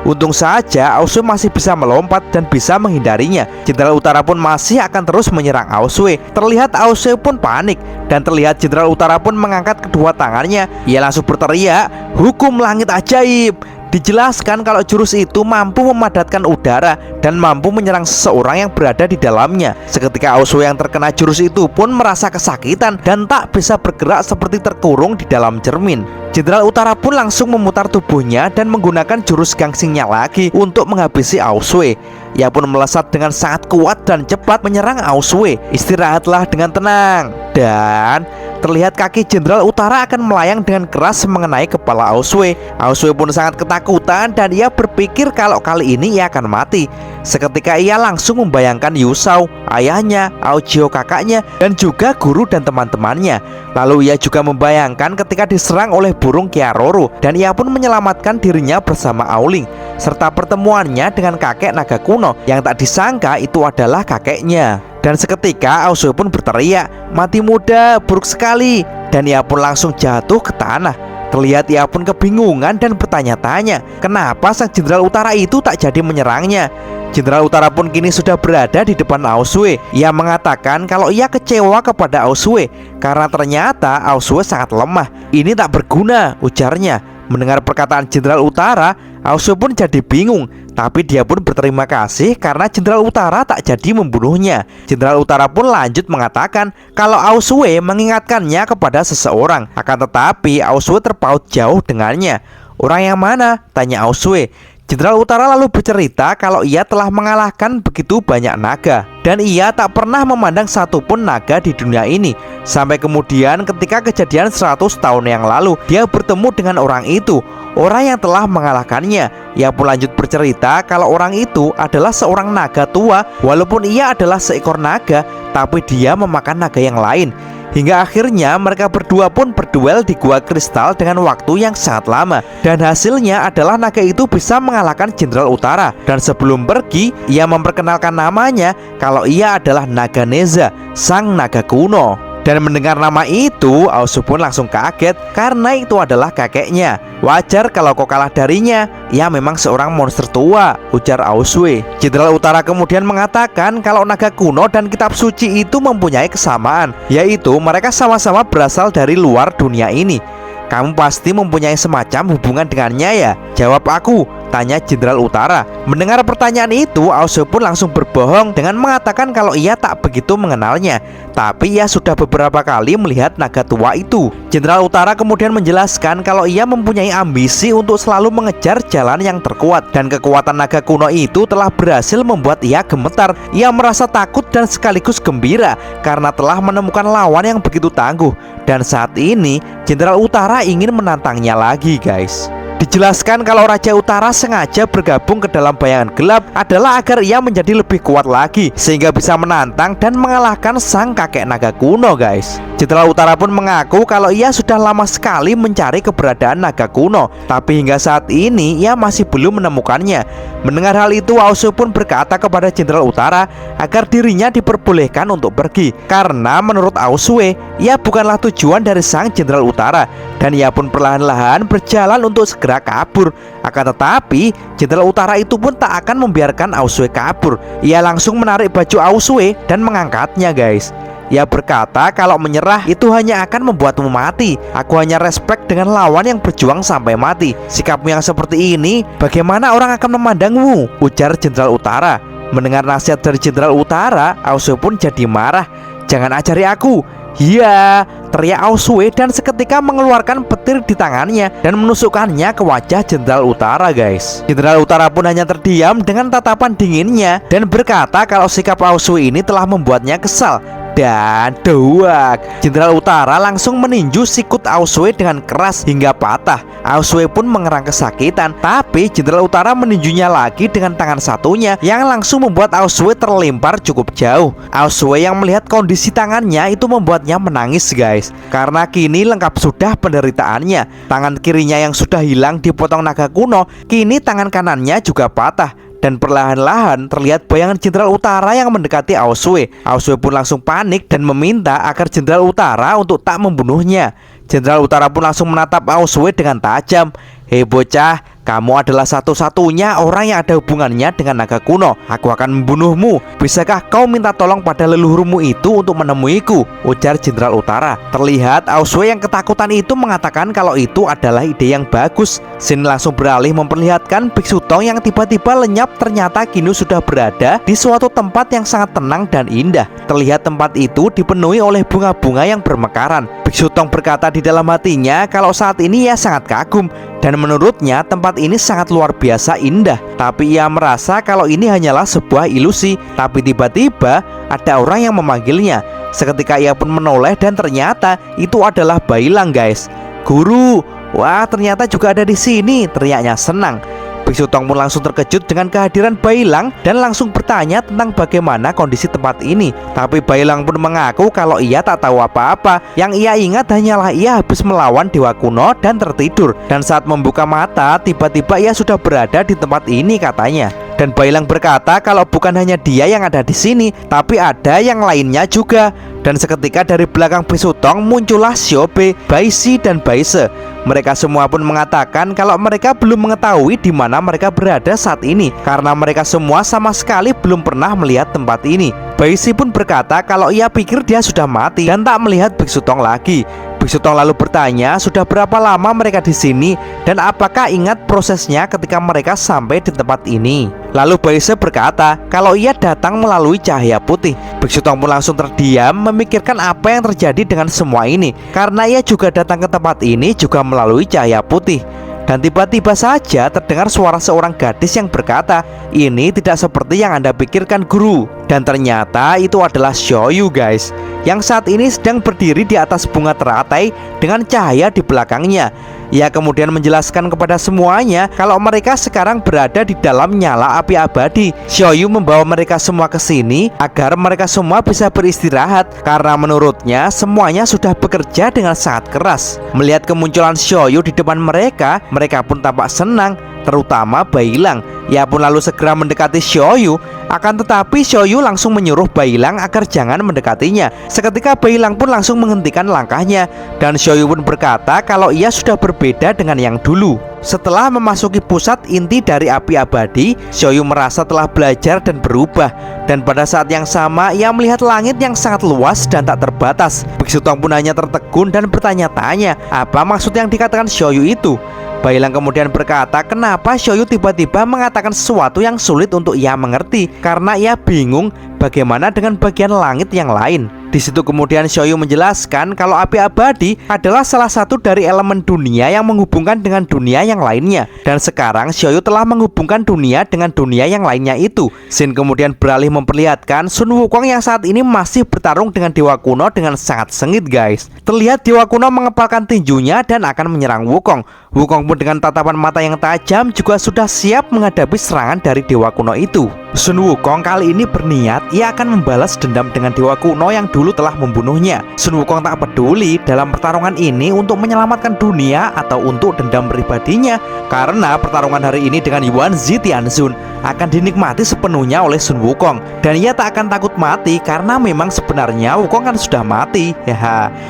Untung saja Aosue masih bisa melompat dan bisa menghindarinya. Jenderal Utara pun masih akan terus menyerang Aosue. Terlihat Aosue pun panik dan terlihat Jenderal Utara pun mengangkat kedua tangannya. Ia langsung berteriak, "Hukum langit ajaib!" Dijelaskan kalau jurus itu mampu memadatkan udara dan mampu menyerang seseorang yang berada di dalamnya. Seketika Aosue yang terkena jurus itu pun merasa kesakitan dan tak bisa bergerak seperti terkurung di dalam cermin. Jenderal Utara pun langsung memutar tubuhnya dan menggunakan jurus gangsingnya lagi untuk menghabisi Aosue. Ia pun melesat dengan sangat kuat dan cepat menyerang Aosue. Istirahatlah dengan tenang. Dan terlihat kaki Jenderal Utara akan melayang dengan keras mengenai kepala Aosue. Aosue pun sangat ketakutan dan ia berpikir kalau kali ini ia akan mati. Seketika ia langsung membayangkan Yusao, ayahnya, Aojio kakaknya, dan juga guru dan teman-temannya. Lalu ia juga membayangkan ketika diserang oleh burung Kiaroro dan ia pun menyelamatkan dirinya bersama Aoling, serta pertemuannya dengan kakek naga kuno yang tak disangka itu adalah kakeknya. Dan seketika Aosue pun berteriak, "Mati muda, buruk sekali!" Dan ia pun langsung jatuh ke tanah. Terlihat ia pun kebingungan dan bertanya-tanya, kenapa sang Jenderal Utara itu tak jadi menyerangnya. Jenderal Utara pun kini sudah berada di depan Aosue. Ia mengatakan kalau ia kecewa kepada Aosue karena ternyata Aosue sangat lemah. "Ini tak berguna," ujarnya. Mendengar perkataan Jenderal Utara, Aosue pun jadi bingung. Tapi dia pun berterima kasih karena Jenderal Utara tak jadi membunuhnya. Jenderal Utara pun lanjut mengatakan kalau Aosue mengingatkannya kepada seseorang. Akan tetapi Aosue terpaut jauh dengannya. "Orang yang mana?" tanya Aosue. Jenderal Utara lalu bercerita kalau ia telah mengalahkan begitu banyak naga dan ia tak pernah memandang satupun naga di dunia ini. Sampai kemudian ketika kejadian 100 tahun yang lalu, dia bertemu dengan orang itu, orang yang telah mengalahkannya. Ia pun lanjut bercerita kalau orang itu adalah seorang naga tua. Walaupun ia adalah seekor naga, tapi dia memakan naga yang lain. Hingga akhirnya mereka berdua pun berduel di gua kristal dengan waktu yang sangat lama. Dan hasilnya adalah naga itu bisa mengalahkan Jenderal Utara. Dan sebelum pergi, ia memperkenalkan namanya kalau ia adalah Naganeza, sang naga kuno. Dan mendengar nama itu, Aosue pun langsung kaget karena itu adalah kakeknya. "Wajar kalau kau kalah darinya, ia memang seorang monster tua," ujar Aosue. Jenderal Utara kemudian mengatakan kalau naga kuno dan kitab suci itu mempunyai kesamaan, yaitu mereka sama-sama berasal dari luar dunia ini. "Kamu pasti mempunyai semacam hubungan dengannya ya?" "Jawab aku," tanya Jenderal Utara. Mendengar pertanyaan itu, Aosue pun langsung berbohong dengan mengatakan kalau ia tak begitu mengenalnya. Tapi ia sudah beberapa kali melihat naga tua itu. Jenderal Utara kemudian menjelaskan kalau ia mempunyai ambisi untuk selalu mengejar jalan yang terkuat. Dan kekuatan naga kuno itu telah berhasil membuat ia gemetar. Ia merasa takut dan sekaligus gembira karena telah menemukan lawan yang begitu tangguh. Dan saat ini Jenderal Utara ingin menantangnya lagi, guys. Dijelaskan kalau Raja Utara sengaja bergabung ke dalam bayangan gelap adalah agar ia menjadi lebih kuat lagi sehingga bisa menantang dan mengalahkan sang kakek naga kuno, guys. Jenderal Utara pun mengaku kalau ia sudah lama sekali mencari keberadaan naga kuno, tapi hingga saat ini ia masih belum menemukannya. Mendengar hal itu, Aosue pun berkata kepada Jenderal Utara agar dirinya diperbolehkan untuk pergi karena menurut Aosue ia bukanlah tujuan dari sang Jenderal Utara. Dan ia pun perlahan-lahan berjalan untuk segera kabur. Akan tetapi Jenderal Utara itu pun tak akan membiarkan Aosue kabur. Ia langsung menarik baju Aosue dan mengangkatnya, guys. Ia berkata kalau menyerah itu hanya akan membuatmu mati. "Aku hanya respect dengan lawan yang berjuang sampai mati. Sikapmu yang seperti ini, bagaimana orang akan memandangmu?" ujar Jenderal Utara. Mendengar nasihat dari Jenderal Utara, Aosue pun jadi marah. "Jangan ajari aku." "Iya," teriak Aosue dan seketika mengeluarkan petir di tangannya dan menusukkannya ke wajah Jenderal Utara, guys. Jenderal Utara pun hanya terdiam dengan tatapan dinginnya dan berkata kalau sikap Aosue ini telah membuatnya kesal. Dan duak, Jenderal Utara langsung meninju sikut Aoswee dengan keras hingga patah. Aoswee pun mengerang kesakitan, tapi Jenderal Utara meninjunya lagi dengan tangan satunya yang langsung membuat Aoswee terlempar cukup jauh. Aoswee yang melihat kondisi tangannya itu membuatnya menangis guys, karena kini lengkap sudah penderitaannya. Tangan kirinya yang sudah hilang dipotong naga kuno, kini tangan kanannya juga patah. Dan perlahan-lahan terlihat bayangan Jenderal Utara yang mendekati Aoswee. Aoswee pun langsung panik dan meminta agar Jenderal Utara untuk tak membunuhnya. Jenderal Utara pun langsung menatap Aoswee dengan tajam. "Hei bocah, kamu adalah satu-satunya orang yang ada hubungannya dengan naga kuno. Aku akan membunuhmu. Bisakah kau minta tolong pada leluhurmu itu untuk menemuiku?" ujar Jenderal Utara. Terlihat Aoswee yang ketakutan itu mengatakan kalau itu adalah ide yang bagus. Shin langsung beralih memperlihatkan Biksu Tong yang tiba-tiba lenyap. Ternyata kini sudah berada di suatu tempat yang sangat tenang dan indah. Terlihat tempat itu dipenuhi oleh bunga-bunga yang bermekaran. Biksu Tong berkata di dalam hatinya kalau saat ini ia sangat kagum, dan menurutnya tempat ini sangat luar biasa indah. Tapi ia merasa kalau ini hanyalah sebuah ilusi. Tapi tiba-tiba ada orang yang memanggilnya. Seketika ia pun menoleh dan ternyata itu adalah Bailang guys. "Guru, wah ternyata juga ada di sini," teriaknya senang. Biksu Tong pun langsung terkejut dengan kehadiran Bailang dan langsung bertanya tentang bagaimana kondisi tempat ini. Tapi Bailang pun mengaku kalau ia tak tahu apa-apa. Yang ia ingat hanyalah ia habis melawan dewa kuno dan tertidur. Dan saat membuka mata, tiba-tiba ia sudah berada di tempat ini katanya. Dan Bailang berkata kalau bukan hanya dia yang ada di sini, tapi ada yang lainnya juga. Dan seketika dari belakang Biksu Tong muncullah Xiaobe, Baishi, dan Baise. Mereka semua pun mengatakan kalau mereka belum mengetahui di mana mereka berada saat ini, karena mereka semua sama sekali belum pernah melihat tempat ini. Baishi pun berkata kalau ia pikir dia sudah mati dan tak melihat Biksu Tong lagi. Biksu Tong lalu bertanya sudah berapa lama mereka di sini dan apakah ingat prosesnya ketika mereka sampai di tempat ini. Lalu Baise berkata kalau ia datang melalui cahaya putih. Biksu Tong pun langsung terdiam memikirkan apa yang terjadi dengan semua ini, karena ia juga datang ke tempat ini juga melalui cahaya putih. Dan tiba-tiba saja terdengar suara seorang gadis yang berkata, "Ini tidak seperti yang Anda pikirkan guru." Dan ternyata itu adalah Xiaoyu guys, yang saat ini sedang berdiri di atas bunga teratai dengan cahaya di belakangnya. Ia kemudian menjelaskan kepada semuanya kalau mereka sekarang berada di dalam nyala api abadi. Xiaoyu membawa mereka semua ke sini agar mereka semua bisa beristirahat, karena menurutnya semuanya sudah bekerja dengan sangat keras. Melihat kemunculan Xiaoyu di depan mereka, mereka pun tampak senang, terutama Bailang. Ia pun lalu segera mendekati Xiaoyu. Akan tetapi Xiaoyu langsung menyuruh Bailang agar jangan mendekatinya. Seketika Bailang pun langsung menghentikan langkahnya. Dan Xiaoyu pun berkata kalau ia sudah berbeda dengan yang dulu. Setelah memasuki pusat inti dari api abadi, Xiaoyu merasa telah belajar dan berubah. Dan pada saat yang sama ia melihat langit yang sangat luas dan tak terbatas. Biksu Tong pun hanya tertegun dan bertanya-tanya apa maksud yang dikatakan Xiaoyu itu. Bailang kemudian berkata kenapa Xiaoyu tiba-tiba mengatakan sesuatu yang sulit untuk ia mengerti, karena ia bingung bagaimana dengan bagian langit yang lain. Di situ kemudian Xiaoyu menjelaskan kalau api abadi adalah salah satu dari elemen dunia yang menghubungkan dengan dunia yang lainnya. Dan sekarang Xiaoyu telah menghubungkan dunia dengan dunia yang lainnya itu. Shin kemudian beralih memperlihatkan Sun Wukong yang saat ini masih bertarung dengan dewa kuno dengan sangat sengit guys. Terlihat dewa kuno mengepalkan tinjunya dan akan menyerang Wukong. Wukong pun dengan tatapan mata yang tajam juga sudah siap menghadapi serangan dari dewa kuno itu. Sun Wukong kali ini berniat ia akan membalas dendam dengan dewa kuno yang dulu telah membunuhnya. Sun Wukong tak peduli dalam pertarungan ini untuk menyelamatkan dunia atau untuk dendam pribadinya, karena pertarungan hari ini dengan Yuan Zi Tianzun akan dinikmati sepenuhnya oleh Sun Wukong. Dan ia tak akan takut mati karena memang sebenarnya Wukong kan sudah mati.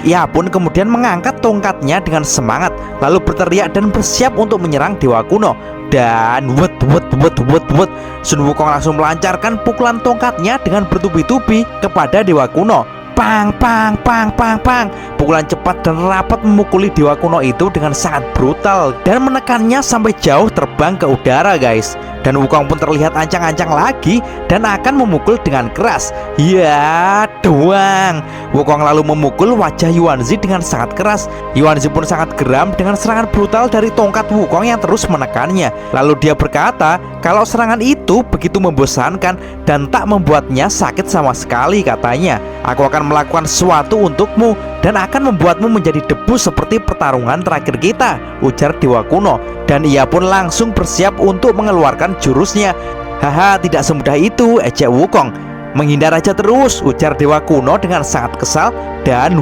Ia pun kemudian mengangkat tongkatnya dengan semangat, lalu berteriak dan bersiap untuk menyerang dewa kuno. Dan Sun Wukong langsung melancarkan pukulan tongkatnya dengan bertubi-tubi kepada dewa kuno. Pang, pang, pang, pang, pang. Pukulan cepat dan rapat memukuli dewa kuno itu dengan sangat brutal dan menekannya sampai jauh terbang ke udara guys. Dan Wukong pun terlihat ancang-ancang lagi dan akan memukul dengan keras. Ya, doang. Wukong lalu memukul wajah Yuan Zi dengan sangat keras. Yuan Zi pun sangat geram dengan serangan brutal dari tongkat Wukong yang terus menekannya. Lalu dia berkata kalau serangan itu begitu membosankan dan tak membuatnya sakit sama sekali katanya. Aku akan akan melakukan sesuatu untukmu dan akan membuatmu menjadi debu seperti pertarungan terakhir kita, ujar Dewa Kuno. Dan ia pun langsung bersiap untuk mengeluarkan jurusnya. Haha, tidak semudah itu, ejek Wukong. Menghindar aja terus, ujar Dewa Kuno dengan sangat kesal. Dan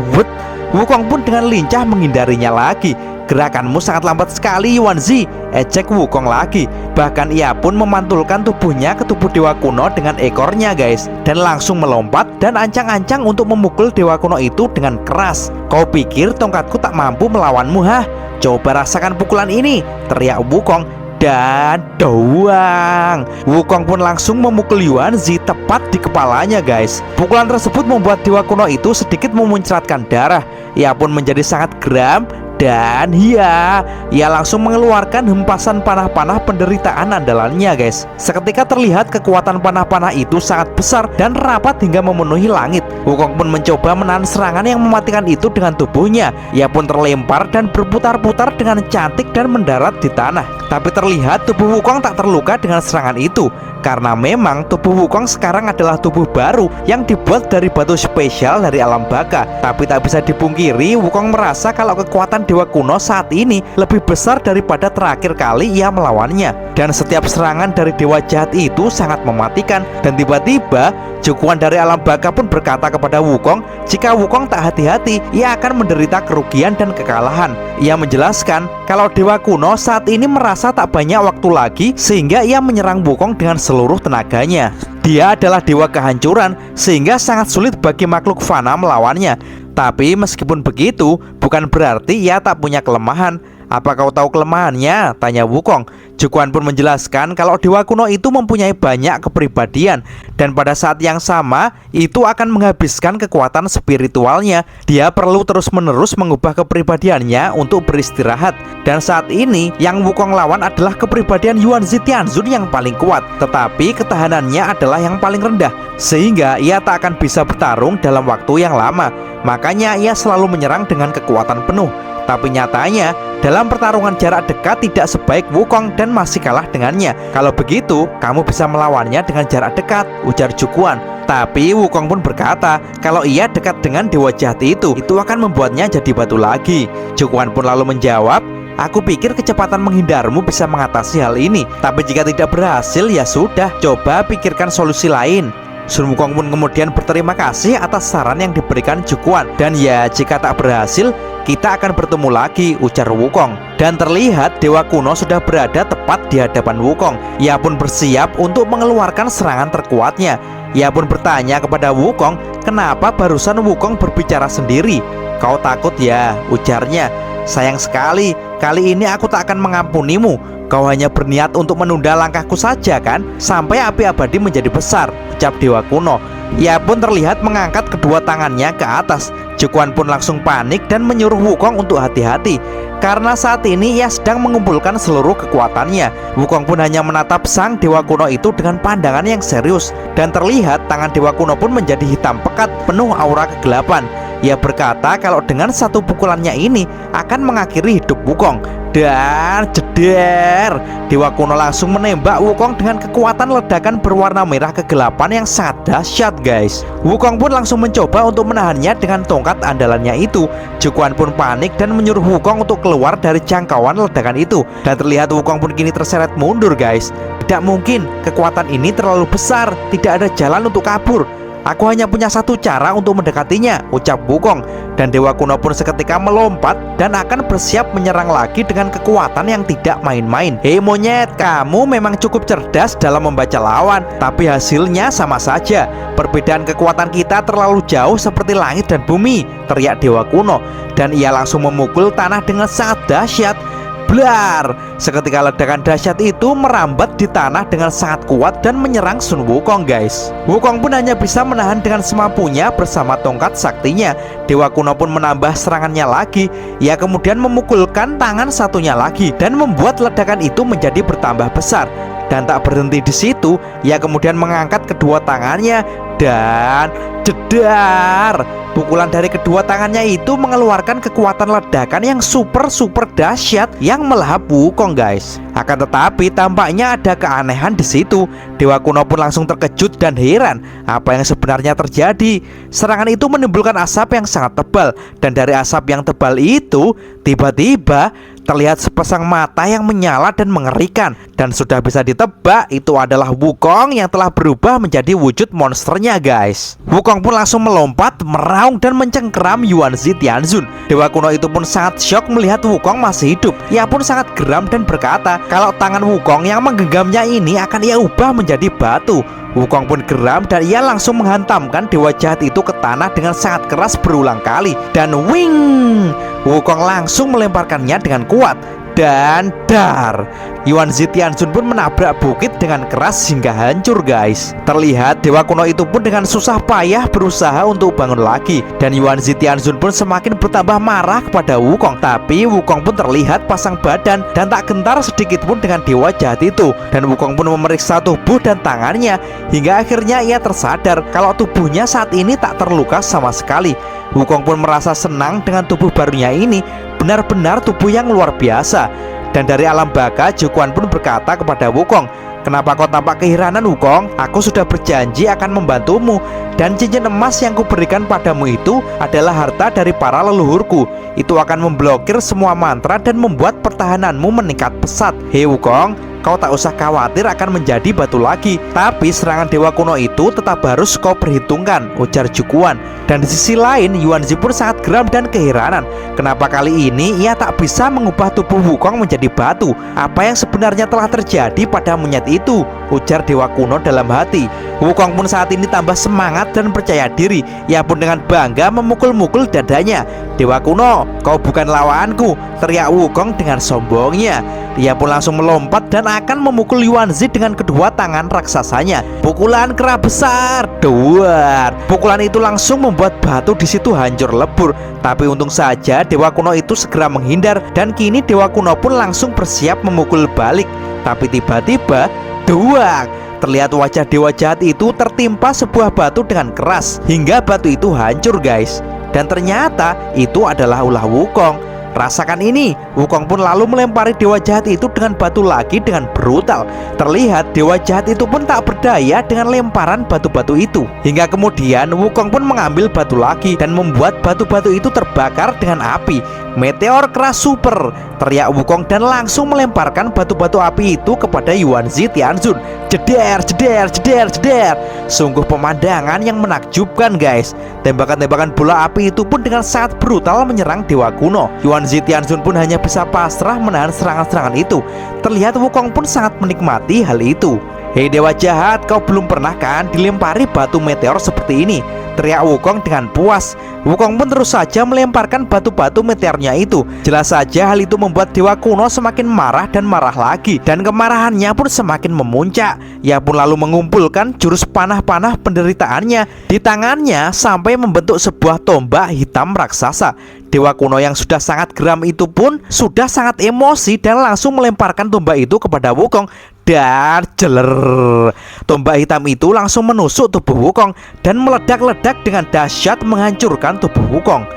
Wukong pun dengan lincah menghindarinya lagi. Gerakanmu sangat lambat sekali, Yuanzi, ejek Wukong lagi. Bahkan ia pun memantulkan tubuhnya ke tubuh Dewa Kuno dengan ekornya, guys, dan langsung melompat dan ancang-ancang untuk memukul Dewa Kuno itu dengan keras. Kau pikir tongkatku tak mampu melawanmu, hah? Coba rasakan pukulan ini, teriak Wukong. Dan doang, Wukong pun langsung memukul Yuanzi tepat di kepalanya, guys. Pukulan tersebut membuat Dewa Kuno itu sedikit memuncratkan darah. Ia pun menjadi sangat geram. Dan ia langsung mengeluarkan hempasan panah-panah penderitaan andalannya, guys. Seketika terlihat kekuatan panah-panah itu sangat besar dan rapat hingga memenuhi langit. Wukong pun mencoba menahan serangan yang mematikan itu dengan tubuhnya. Ia pun terlempar dan berputar-putar dengan cantik dan mendarat di tanah. Tapi terlihat tubuh Wukong tak terluka dengan serangan itu, karena memang tubuh Wukong sekarang adalah tubuh baru yang dibuat dari batu spesial dari alam baka. Tapi tak bisa dipungkiri, Wukong merasa kalau kekuatan Dewa Kuno saat ini lebih besar daripada terakhir kali ia melawannya. Dan setiap serangan dari dewa jahat itu sangat mematikan. Dan tiba-tiba Jukuan dari alam baka pun berkata kepada Wukong, jika Wukong tak hati-hati, ia akan menderita kerugian dan kekalahan. Ia menjelaskan kalau Dewa Kuno saat ini merasa tak banyak waktu lagi, sehingga ia menyerang Wukong dengan seluruh tenaganya. Dia adalah dewa kehancuran, sehingga sangat sulit bagi makhluk fana melawannya. Tapi meskipun begitu, bukan berarti ia tak punya kelemahan. Apa kau tahu kelemahannya? Tanya Wukong. Jukuan pun menjelaskan kalau Dewa Kuno itu mempunyai banyak kepribadian, dan pada saat yang sama itu akan menghabiskan kekuatan spiritualnya. Dia perlu terus-menerus mengubah kepribadiannya untuk beristirahat. Dan saat ini yang Wukong lawan adalah kepribadian Yuanzi Tianzun yang paling kuat, tetapi ketahanannya adalah yang paling rendah, sehingga ia tak akan bisa bertarung dalam waktu yang lama. Makanya ia selalu menyerang dengan kekuatan penuh. Tapi nyatanya dalam pertarungan jarak dekat tidak sebaik Wukong dan masih kalah dengannya. Kalau begitu kamu bisa melawannya dengan jarak dekat, ujar Jukuan. Tapi Wukong pun berkata kalau ia dekat dengan dewa jahat itu akan membuatnya jadi batu lagi. Jukuan pun lalu menjawab, aku pikir kecepatan menghindarmu bisa mengatasi hal ini. Tapi jika tidak berhasil, ya sudah, coba pikirkan solusi lain. Sun Wukong pun kemudian berterima kasih atas saran yang diberikan Jukuan. Dan ya, jika tak berhasil, kita akan bertemu lagi, ujar Wukong. Dan terlihat Dewa Kuno sudah berada tepat di hadapan Wukong. Ia pun bersiap untuk mengeluarkan serangan terkuatnya. Ia pun bertanya kepada Wukong, kenapa barusan Wukong berbicara sendiri? Kau takut ya, ujarnya. Sayang sekali, kali ini aku tak akan mengampunimu. Kau hanya berniat untuk menunda langkahku saja kan, sampai api abadi menjadi besar, ucap Dewa Kuno. Ia pun terlihat mengangkat kedua tangannya ke atas. Jukuan pun langsung panik dan menyuruh Wukong untuk hati-hati, karena saat ini ia sedang mengumpulkan seluruh kekuatannya. Wukong pun hanya menatap sang Dewa Kuno itu dengan pandangan yang serius. Dan terlihat tangan Dewa Kuno pun menjadi hitam pekat, penuh aura kegelapan. Ia berkata kalau dengan satu pukulannya ini akan mengakhiri hidup Wukong. Dan jeder, Dewa Kuno langsung menembak Wukong dengan kekuatan ledakan berwarna merah kegelapan yang sangat dahsyat, guys. Wukong pun langsung mencoba untuk menahannya dengan tongkat andalannya itu. Jukuan pun panik dan menyuruh Wukong untuk keluar dari jangkauan ledakan itu. Dan terlihat Wukong pun kini terseret mundur, guys. Tidak mungkin, kekuatan ini terlalu besar, tidak ada jalan untuk kabur. Aku hanya punya satu cara untuk mendekatinya, ucap Wukong. Dan Dewa Kuno pun seketika melompat dan akan bersiap menyerang lagi dengan kekuatan yang tidak main-main. Hei monyet, kamu memang cukup cerdas dalam membaca lawan, tapi hasilnya sama saja. Perbedaan kekuatan kita terlalu jauh seperti langit dan bumi, teriak Dewa Kuno. Dan ia langsung memukul tanah dengan sangat dahsyat. Blar! Seketika ledakan dahsyat itu merambat di tanah dengan sangat kuat dan menyerang Sun Wukong, guys. Wukong pun hanya bisa menahan dengan semampunya bersama tongkat saktinya. Dewa Kuno pun menambah serangannya lagi. Ia kemudian memukulkan tangan satunya lagi dan membuat ledakan itu menjadi bertambah besar. Dan tak berhenti di situ, ia kemudian mengangkat kedua tangannya Dan jedar, pukulan dari kedua tangannya itu mengeluarkan kekuatan ledakan yang super dahsyat yang melahap Wukong guys. Akan tetapi tampaknya ada keanehan di situ. Dewa kuno pun langsung terkejut dan heran apa yang sebenarnya terjadi. Serangan itu menimbulkan asap yang sangat tebal, dan dari asap yang tebal itu tiba-tiba terlihat sepasang mata yang menyala dan mengerikan. Dan sudah bisa ditebak itu adalah Wukong yang telah berubah menjadi wujud monsternya guys. Wukong pun langsung melompat, meraung dan mencengkeram Yuanzi Tianzun. Dewa kuno itu pun sangat syok melihat Wukong masih hidup. Ia pun sangat geram dan berkata kalau tangan Wukong yang menggenggamnya ini akan ia ubah menjadi batu. Wukong pun geram dan ia langsung menghantamkan dewa jahat itu ke tanah dengan sangat keras berulang kali. Dan wing, Wukong langsung melemparkannya dengan kuat. Dan dar, Yuanzi Tianzun pun menabrak bukit dengan keras hingga hancur guys. Terlihat dewa kuno itu pun dengan susah payah berusaha untuk bangun lagi. Dan Yuanzi Tianzun pun semakin bertambah marah kepada Wukong. Tapi Wukong pun terlihat pasang badan dan tak gentar sedikit pun dengan dewa jahat itu. Dan Wukong pun memeriksa tubuh dan tangannya, hingga akhirnya ia tersadar kalau tubuhnya saat ini tak terluka sama sekali. Wukong pun merasa senang dengan tubuh barunya ini, benar-benar tubuh yang luar biasa. Dan dari alam baka, Zhuquan pun berkata kepada Wukong, "Kenapa kau tampak keheranan Wukong? Aku sudah berjanji akan membantumu. Dan cincin emas yang kuberikan padamu itu adalah harta dari para leluhurku. Itu akan memblokir semua mantra dan membuat pertahananmu meningkat pesat. Hei Wukong, kau tak usah khawatir akan menjadi batu lagi. Tapi serangan dewa kuno itu tetap harus kau perhitungkan," ujar Zhuquan. Dan di sisi lain, Yuanzi pun sangat geram dan keheranan. Kenapa kali ini ia tak bisa mengubah tubuh Wukong menjadi batu? Apa yang sebenarnya telah terjadi pada monyet itu? Ujar dewa kuno dalam hati. Wukong pun saat ini tambah semangat dan percaya diri. Ia pun dengan bangga memukul-mukul dadanya. "Dewa kuno, kau bukan lawanku," teriak Wukong dengan sombongnya. Dia pun langsung melompat dan akan memukul Yuanzi dengan kedua tangan raksasanya. Pukulan kera besar, duar. Pukulan itu langsung membuat batu di situ hancur lebur. Tapi untung saja dewa kuno itu segera menghindar, dan kini dewa kuno pun langsung bersiap memukul balik. Tapi tiba-tiba, duang, terlihat wajah dewa jahat itu tertimpa sebuah batu dengan keras hingga batu itu hancur guys. Dan ternyata itu adalah ulah Wukong. Rasakan ini, Wukong pun lalu melempari dewa jahat itu dengan batu lagi dengan brutal. Terlihat dewa jahat itu pun tak berdaya dengan lemparan batu-batu itu. Hingga kemudian Wukong pun mengambil batu lagi dan membuat batu-batu itu terbakar dengan api. "Meteor keras super," teriak Wukong dan langsung melemparkan batu-batu api itu kepada Yuanzi Tianzun. Jeder, jeder, jeder, jeder. Sungguh pemandangan yang menakjubkan guys. Tembakan-tembakan bola api itu pun dengan sangat brutal menyerang dewa kuno. Yuanzi Tianzun pun hanya bisa pasrah menahan serangan-serangan itu. Terlihat Wukong pun sangat menikmati hal itu. "Hei dewa jahat, kau belum pernah kan dilempari batu meteor seperti ini?" teriak Wukong dengan puas. Wukong pun terus saja melemparkan batu-batu meteornya itu. Jelas saja hal itu membuat dewa kuno semakin marah dan marah lagi. Dan kemarahannya pun semakin memuncak. Ia pun lalu mengumpulkan jurus panah-panah penderitaannya di tangannya sampai membentuk sebuah tombak hitam raksasa. Dewa kuno yang sudah sangat geram itu pun sudah sangat emosi dan langsung melemparkan tombak itu kepada Wukong. Dan jeler, tombak hitam itu langsung menusuk tubuh Wukong dan meledak-ledak dengan dahsyat menghancurkan tubuh Wukong.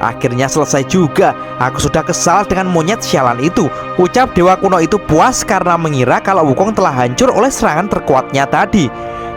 Akhirnya selesai juga. Aku sudah kesal dengan monyet sialan itu," ucap dewa kuno itu puas karena mengira kalau Wukong telah hancur oleh serangan terkuatnya tadi.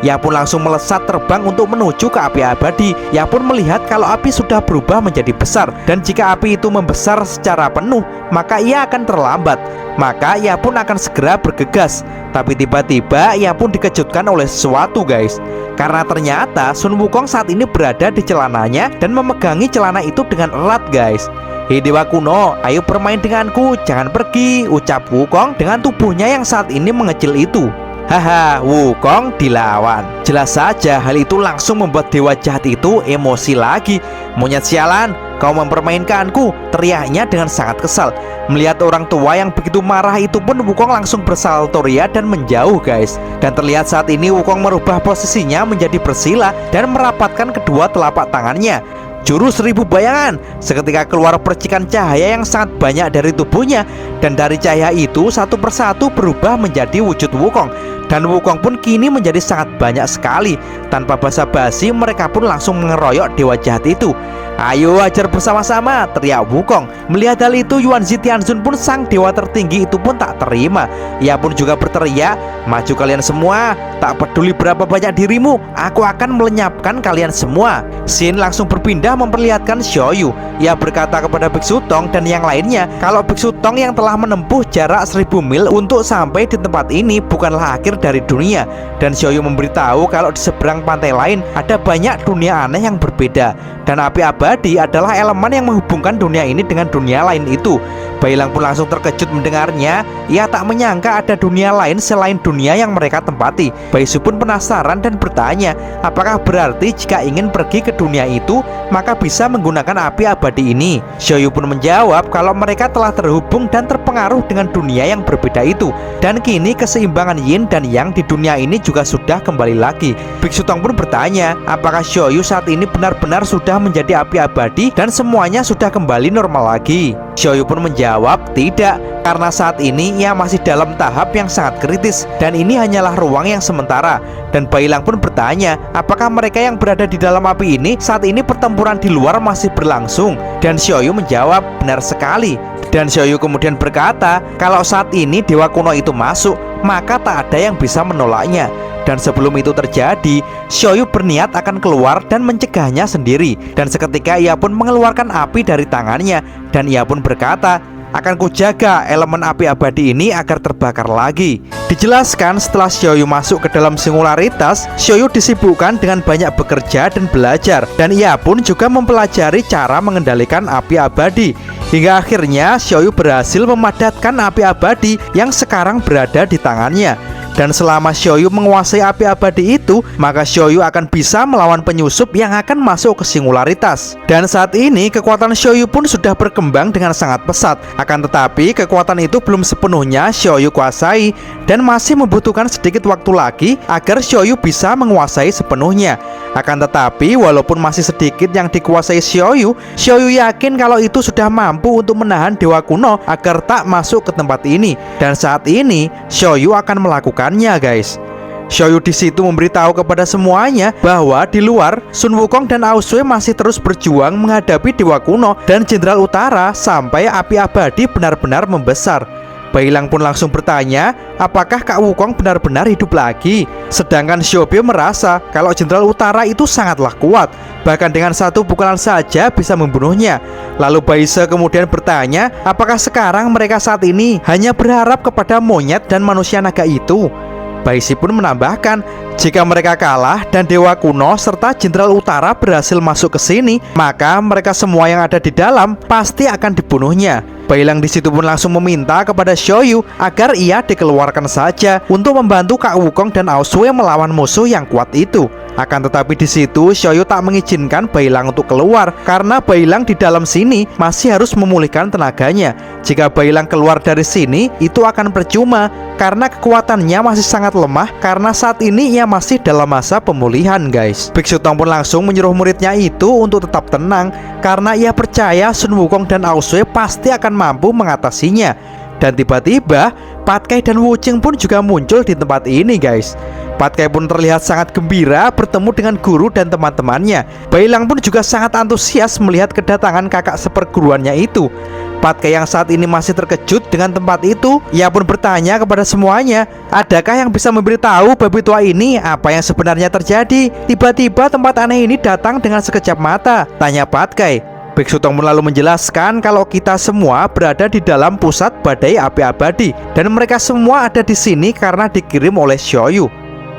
Ia pun langsung melesat terbang untuk menuju ke api abadi. Ia pun melihat kalau api sudah berubah menjadi besar, dan jika api itu membesar secara penuh, maka ia akan terlambat. Maka ia pun akan segera bergegas. Tapi tiba-tiba ia pun dikejutkan oleh sesuatu guys. Karena ternyata Sun Wukong saat ini berada di celananya dan memegangi celana itu dengan erat guys. "Hei dewa kuno, ayo bermain denganku, jangan pergi," ucap Wukong dengan tubuhnya yang saat ini mengecil itu. Haha, Wukong dilawan. Jelas saja hal itu langsung membuat dewa jahat itu emosi lagi. "Monyet sialan, kau mempermainkanku," teriaknya dengan sangat kesal. Melihat orang tua yang begitu marah itu pun Wukong langsung bersalto ria dan menjauh guys. Dan terlihat saat ini Wukong merubah posisinya menjadi bersila dan merapatkan kedua telapak tangannya. Jurus 1000 bayangan. Seketika keluar percikan cahaya yang sangat banyak dari tubuhnya. Dan dari cahaya itu satu persatu berubah menjadi wujud Wukong. Dan Wukong pun kini menjadi sangat banyak sekali. Tanpa basa-basi mereka pun langsung mengeroyok dewa jahat itu. "Ayo ajar bersama-sama," teriak Wukong. Melihat hal itu, Yuan Zitianzun pun sang dewa tertinggi itu pun tak terima. Ia pun juga berteriak, "Maju kalian semua, tak peduli berapa banyak dirimu, aku akan melenyapkan kalian semua." Shin langsung berpindah memperlihatkan Xiaoyu. Ia berkata kepada Biksu Tong dan yang lainnya kalau Biksu Tong yang telah menempuh jarak 1000 mil untuk sampai di tempat ini bukanlah akhir dari dunia. Dan Xiaoyu memberitahu kalau di seberang pantai lain ada banyak dunia aneh yang berbeda. Dan api abadi adalah elemen yang menghubungkan dunia ini dengan dunia lain itu. Bailang pun langsung terkejut mendengarnya. Ia tak menyangka ada dunia lain selain dunia yang mereka tempati. Baisu pun penasaran dan bertanya, apakah berarti jika ingin pergi ke dunia itu maka bisa menggunakan api abadi ini? Xiaoyu pun menjawab kalau mereka telah terhubung dan terpengaruh dengan dunia yang berbeda itu. Dan kini keseimbangan yin dan yang di dunia ini juga sudah kembali lagi. Biksu Tong pun bertanya, apakah Xiaoyu saat ini benar-benar sudah menjadi api abadi dan semuanya sudah kembali normal lagi? Xiaoyu pun menjawab, tidak, karena saat ini ia masih dalam tahap yang sangat kritis dan ini hanyalah ruang yang sementara. Dan Bailang pun bertanya, apakah mereka yang berada di dalam api ini saat ini pertempuran di luar masih berlangsung? Dan Xiaoyu menjawab, benar sekali. Dan Xiaoyu kemudian berkata, kalau saat ini dewa kuno itu masuk, maka tak ada yang bisa menolaknya. Dan sebelum itu terjadi, Xiaoyu berniat akan keluar dan mencegahnya sendiri. Dan seketika ia pun mengeluarkan api dari tangannya. Dan ia pun berkata, akan kujaga elemen api abadi ini agar terbakar lagi. Dijelaskan setelah Xiaoyu masuk ke dalam singularitas, Xiaoyu disibukkan dengan banyak bekerja dan belajar. Dan ia pun juga mempelajari cara mengendalikan api abadi. Hingga akhirnya Xiaoyu berhasil memadatkan api abadi yang sekarang berada di tangannya. Dan selama Xiaoyu menguasai api abadi itu, maka Xiaoyu akan bisa melawan penyusup yang akan masuk ke singularitas. Dan saat ini kekuatan Xiaoyu pun sudah berkembang dengan sangat pesat. Akan tetapi kekuatan itu belum sepenuhnya Xiaoyu kuasai dan masih membutuhkan sedikit waktu lagi agar Xiaoyu bisa menguasai sepenuhnya. Akan tetapi walaupun masih sedikit yang dikuasai Xiaoyu, Xiaoyu yakin kalau itu sudah mampu untuk menahan dewa kuno agar tak masuk ke tempat ini. Dan saat ini Xiaoyu akan melakukannya, guys. Xiaoyu di situ memberitahu kepada semuanya bahwa di luar Sun Wukong dan Aosui masih terus berjuang menghadapi dewa kuno dan Jenderal Utara sampai api abadi benar-benar membesar. Bailang pun langsung bertanya, apakah Kak Wukong benar-benar hidup lagi? Sedangkan Xiaobei merasa kalau Jenderal Utara itu sangatlah kuat, bahkan dengan satu pukulan saja bisa membunuhnya. Lalu Baise kemudian bertanya, apakah sekarang mereka saat ini hanya berharap kepada monyet dan manusia naga itu? Baisi pun menambahkan, jika mereka kalah dan dewa kuno serta Jenderal Utara berhasil masuk ke sini, maka mereka semua yang ada di dalam pasti akan dibunuhnya. Bailang di situ pun langsung meminta kepada Xiaoyu agar ia dikeluarkan saja untuk membantu Kak Wukong dan Aosui melawan musuh yang kuat itu. Akan tetapi di situ Xiaoyu tak mengizinkan Bailang untuk keluar karena Bailang di dalam sini masih harus memulihkan tenaganya. Jika Bailang keluar dari sini itu akan percuma karena kekuatannya masih sangat lemah karena saat ini ia masih dalam masa pemulihan, guys. Biksu Tong pun langsung menyuruh muridnya itu untuk tetap tenang karena ia percaya Sun Wukong dan Aosui pasti akan mampu mengatasinya. Dan tiba-tiba Pat Kai dan Wu Qing pun juga muncul di tempat ini, guys. Pat Kai pun terlihat sangat gembira bertemu dengan guru dan teman-temannya. Bailang pun juga sangat antusias melihat kedatangan kakak seperguruannya itu. Pat Kai yang saat ini masih terkejut dengan tempat itu, ia pun bertanya kepada semuanya, adakah yang bisa memberitahu babi tua ini apa yang sebenarnya terjadi? Tiba-tiba tempat aneh ini datang dengan sekejap mata, tanya Pat Kai. Biksu Tong pun lalu menjelaskan kalau kita semua berada di dalam pusat badai api abadi dan mereka semua ada di sini karena dikirim oleh Xiaoyu.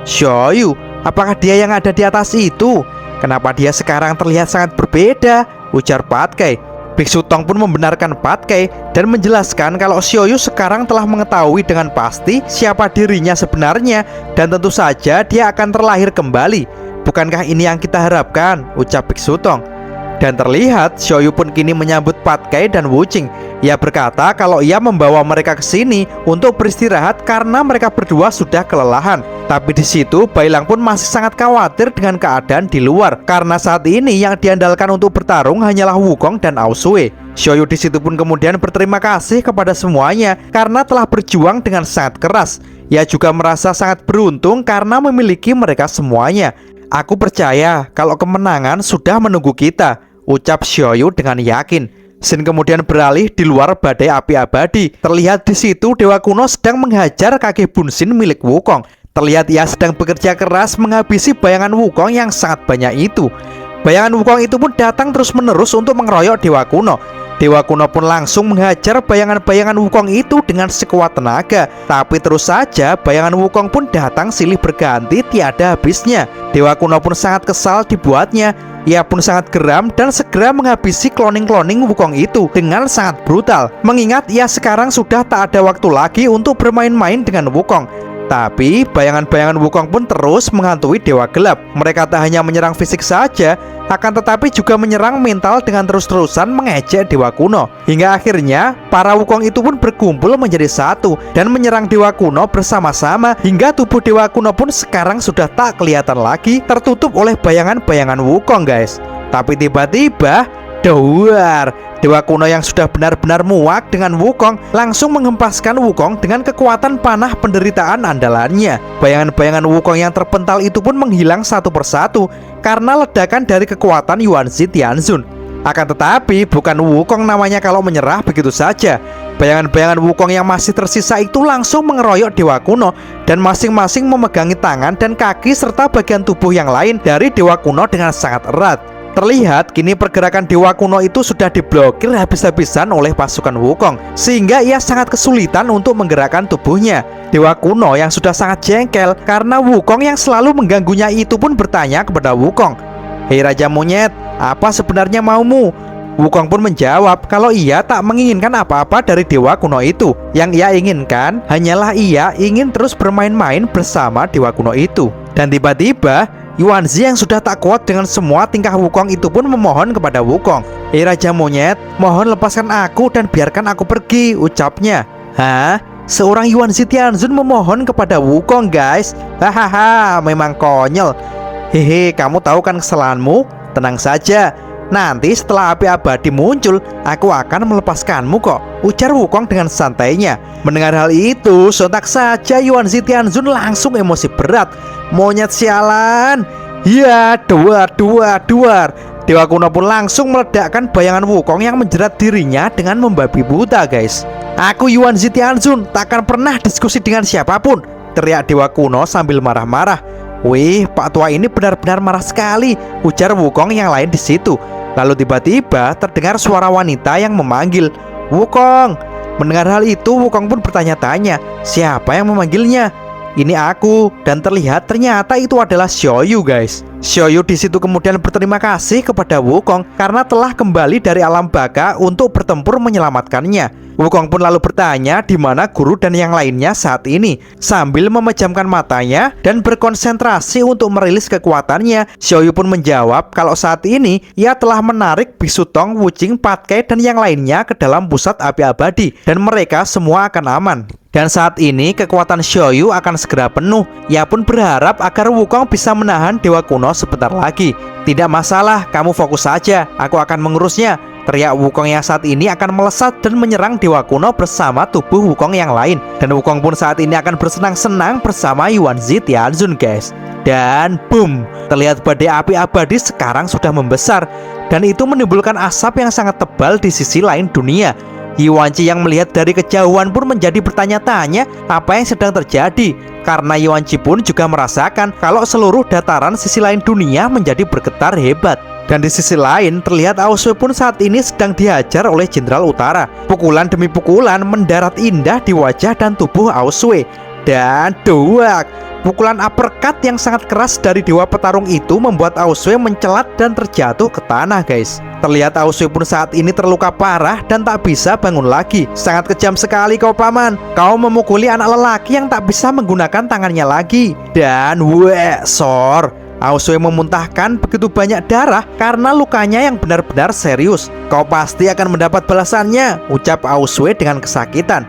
Xiaoyu, apakah dia yang ada di atas itu? Kenapa dia sekarang terlihat sangat berbeda? Ujar Pat Kai. Biksu Tong pun membenarkan Pat Kai dan menjelaskan kalau Xiaoyu sekarang telah mengetahui dengan pasti siapa dirinya sebenarnya dan tentu saja dia akan terlahir kembali. Bukankah ini yang kita harapkan? Ucap Biksu Tong. Dan terlihat Xiaoyu pun kini menyambut Pat Kai dan Wu Qing. Ia berkata kalau ia membawa mereka ke sini untuk beristirahat karena mereka berdua sudah kelelahan. Tapi di situ Bailang pun masih sangat khawatir dengan keadaan di luar karena saat ini yang diandalkan untuk bertarung hanyalah Wukong dan Aosui. Xiaoyu di situ pun kemudian berterima kasih kepada semuanya karena telah berjuang dengan sangat keras. Ia juga merasa sangat beruntung karena memiliki mereka semuanya. Aku percaya kalau kemenangan sudah menunggu kita, ucap Xiaoyu dengan yakin. Scene kemudian beralih di luar badai api abadi. Terlihat di situ dewa kuno sedang menghajar kakek Bunsin milik Wukong. Terlihat ia sedang bekerja keras menghabisi bayangan Wukong yang sangat banyak itu. Bayangan Wukong itu pun datang terus-menerus untuk mengeroyok dewa kuno. Dewa kuno pun langsung menghajar bayangan-bayangan Wukong itu dengan sekuat tenaga. Tapi terus saja bayangan Wukong pun datang silih berganti tiada habisnya. Dewa kuno pun sangat kesal dibuatnya. Ia pun sangat geram dan segera menghabisi kloning-kloning Wukong itu dengan sangat brutal. Mengingat ia sekarang sudah tak ada waktu lagi untuk bermain-main dengan Wukong. Tapi bayangan-bayangan Wukong pun terus menghantui dewa gelap. Mereka tak hanya menyerang fisik saja, akan tetapi juga menyerang mental dengan terus-terusan mengejek dewa kuno. Hingga akhirnya para Wukong itu pun berkumpul menjadi satu dan menyerang dewa kuno bersama-sama. Hingga tubuh dewa kuno pun sekarang sudah tak kelihatan lagi, tertutup oleh bayangan-bayangan Wukong guys. Tapi tiba-tiba Dawar, dewa kuno yang sudah benar-benar muak dengan Wukong langsung menghempaskan Wukong dengan kekuatan panah penderitaan andalannya. Bayangan-bayangan Wukong yang terpental itu pun menghilang satu persatu karena ledakan dari kekuatan Yuanzi Tianzun. Akan tetapi bukan Wukong namanya kalau menyerah begitu saja. Bayangan-bayangan Wukong yang masih tersisa itu langsung mengeroyok dewa kuno dan masing-masing memegangi tangan dan kaki serta bagian tubuh yang lain dari dewa kuno dengan sangat erat. Terlihat kini pergerakan dewa kuno itu sudah diblokir habis-habisan oleh pasukan Wukong, sehingga ia sangat kesulitan untuk menggerakkan tubuhnya. Dewa kuno yang sudah sangat jengkel karena Wukong yang selalu mengganggunya itu pun bertanya kepada Wukong, "Hei Raja Monyet, apa sebenarnya maumu?" Wukong pun menjawab kalau ia tak menginginkan apa-apa dari dewa kuno itu. Yang ia inginkan hanyalah ia ingin terus bermain-main bersama dewa kuno itu. Dan tiba-tiba Yuanzi yang sudah tak kuat dengan semua tingkah Wukong itu pun memohon kepada Wukong, "Hei Raja Monyet, mohon lepaskan aku dan biarkan aku pergi," ucapnya. Hah? Seorang Yuanzi Tianzun memohon kepada Wukong guys. Hahaha, memang konyol. Hehe, kamu tahu kan kesalahanmu? Tenang saja, nanti setelah api abadi muncul, aku akan melepaskanmu kok, ujar Wukong dengan santainya. Mendengar hal itu, sontak saja Yuanzi Tianzun langsung emosi berat. Monyet sialan. Ya, duar. Dewa kuno pun langsung meledakkan bayangan Wukong yang menjerat dirinya dengan membabi buta guys. "Aku Yuanzi Tianzun takkan pernah diskusi dengan siapapun," teriak dewa kuno sambil marah-marah. "Wih, Pak Tua ini benar-benar marah sekali," ujar Wukong yang lain di situ. Lalu tiba-tiba terdengar suara wanita yang memanggil, "Wukong." Mendengar hal itu, Wukong pun bertanya-tanya, siapa yang memanggilnya? "Ini aku," dan ternyata itu adalah Xiaoyu guys. Xiaoyu di situ kemudian berterima kasih kepada Wukong karena telah kembali dari alam baka untuk bertempur menyelamatkannya. Wukong pun lalu bertanya di mana guru dan yang lainnya saat ini. Sambil memejamkan matanya dan berkonsentrasi untuk merilis kekuatannya, Xiaoyu pun menjawab kalau saat ini ia telah menarik Bisu Tong, Wuqing, Patkai dan yang lainnya ke dalam pusat api abadi dan mereka semua akan aman. Dan saat ini kekuatan Xiaoyu akan segera penuh. Ia pun berharap agar Wukong bisa menahan dewa kuno sebentar lagi. "Tidak masalah, kamu fokus saja, aku akan mengurusnya," teriak Wukong yang saat ini akan melesat dan menyerang dewa kuno bersama tubuh Wukong yang lain. Dan Wukong pun saat ini akan bersenang-senang bersama Yuanzi Tianzun guys. Dan boom, terlihat badai api abadi sekarang sudah membesar dan itu menimbulkan asap yang sangat tebal di sisi lain dunia. Yuanzi yang melihat dari kejauhan pun menjadi bertanya-tanya apa yang sedang terjadi, karena Yuanzi pun juga merasakan kalau seluruh dataran sisi lain dunia menjadi bergetar hebat. Dan di sisi lain terlihat Aosue pun saat ini sedang dihajar oleh Jenderal Utara. Pukulan demi pukulan mendarat indah di wajah dan tubuh Aosue. Dan duak, pukulan uppercut yang sangat keras dari dewa petarung itu membuat Aosue mencelat dan terjatuh ke tanah guys. Terlihat Aosue pun saat ini terluka parah dan tak bisa bangun lagi. "Sangat kejam sekali kau paman. Kau memukuli anak lelaki yang tak bisa menggunakan tangannya lagi." Dan sor, Aosue memuntahkan begitu banyak darah karena lukanya yang benar-benar serius. "Kau pasti akan mendapat balasannya," ucap Aosue dengan kesakitan.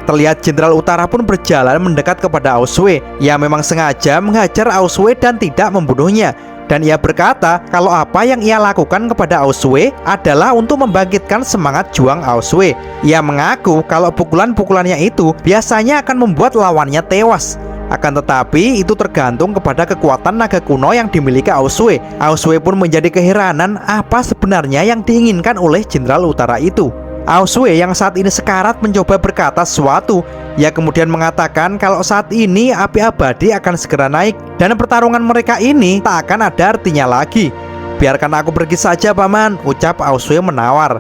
Terlihat Jenderal Utara pun berjalan mendekat kepada Aosue. Ia memang sengaja menghajar Aosue dan tidak membunuhnya. Dan ia berkata kalau apa yang ia lakukan kepada Aosue adalah untuk membangkitkan semangat juang Aosue. Ia mengaku kalau pukulan-pukulannya itu biasanya akan membuat lawannya tewas. Akan tetapi itu tergantung kepada kekuatan naga kuno yang dimiliki Aosue. Aosue pun menjadi keheranan apa sebenarnya yang diinginkan oleh Jenderal Utara itu. Aosue yang saat ini sekarat mencoba berkata sesuatu. Ia kemudian mengatakan kalau saat ini api abadi akan segera naik dan pertarungan mereka ini tak akan ada artinya lagi. Biarkan aku pergi saja paman, ucap Aosue menawar.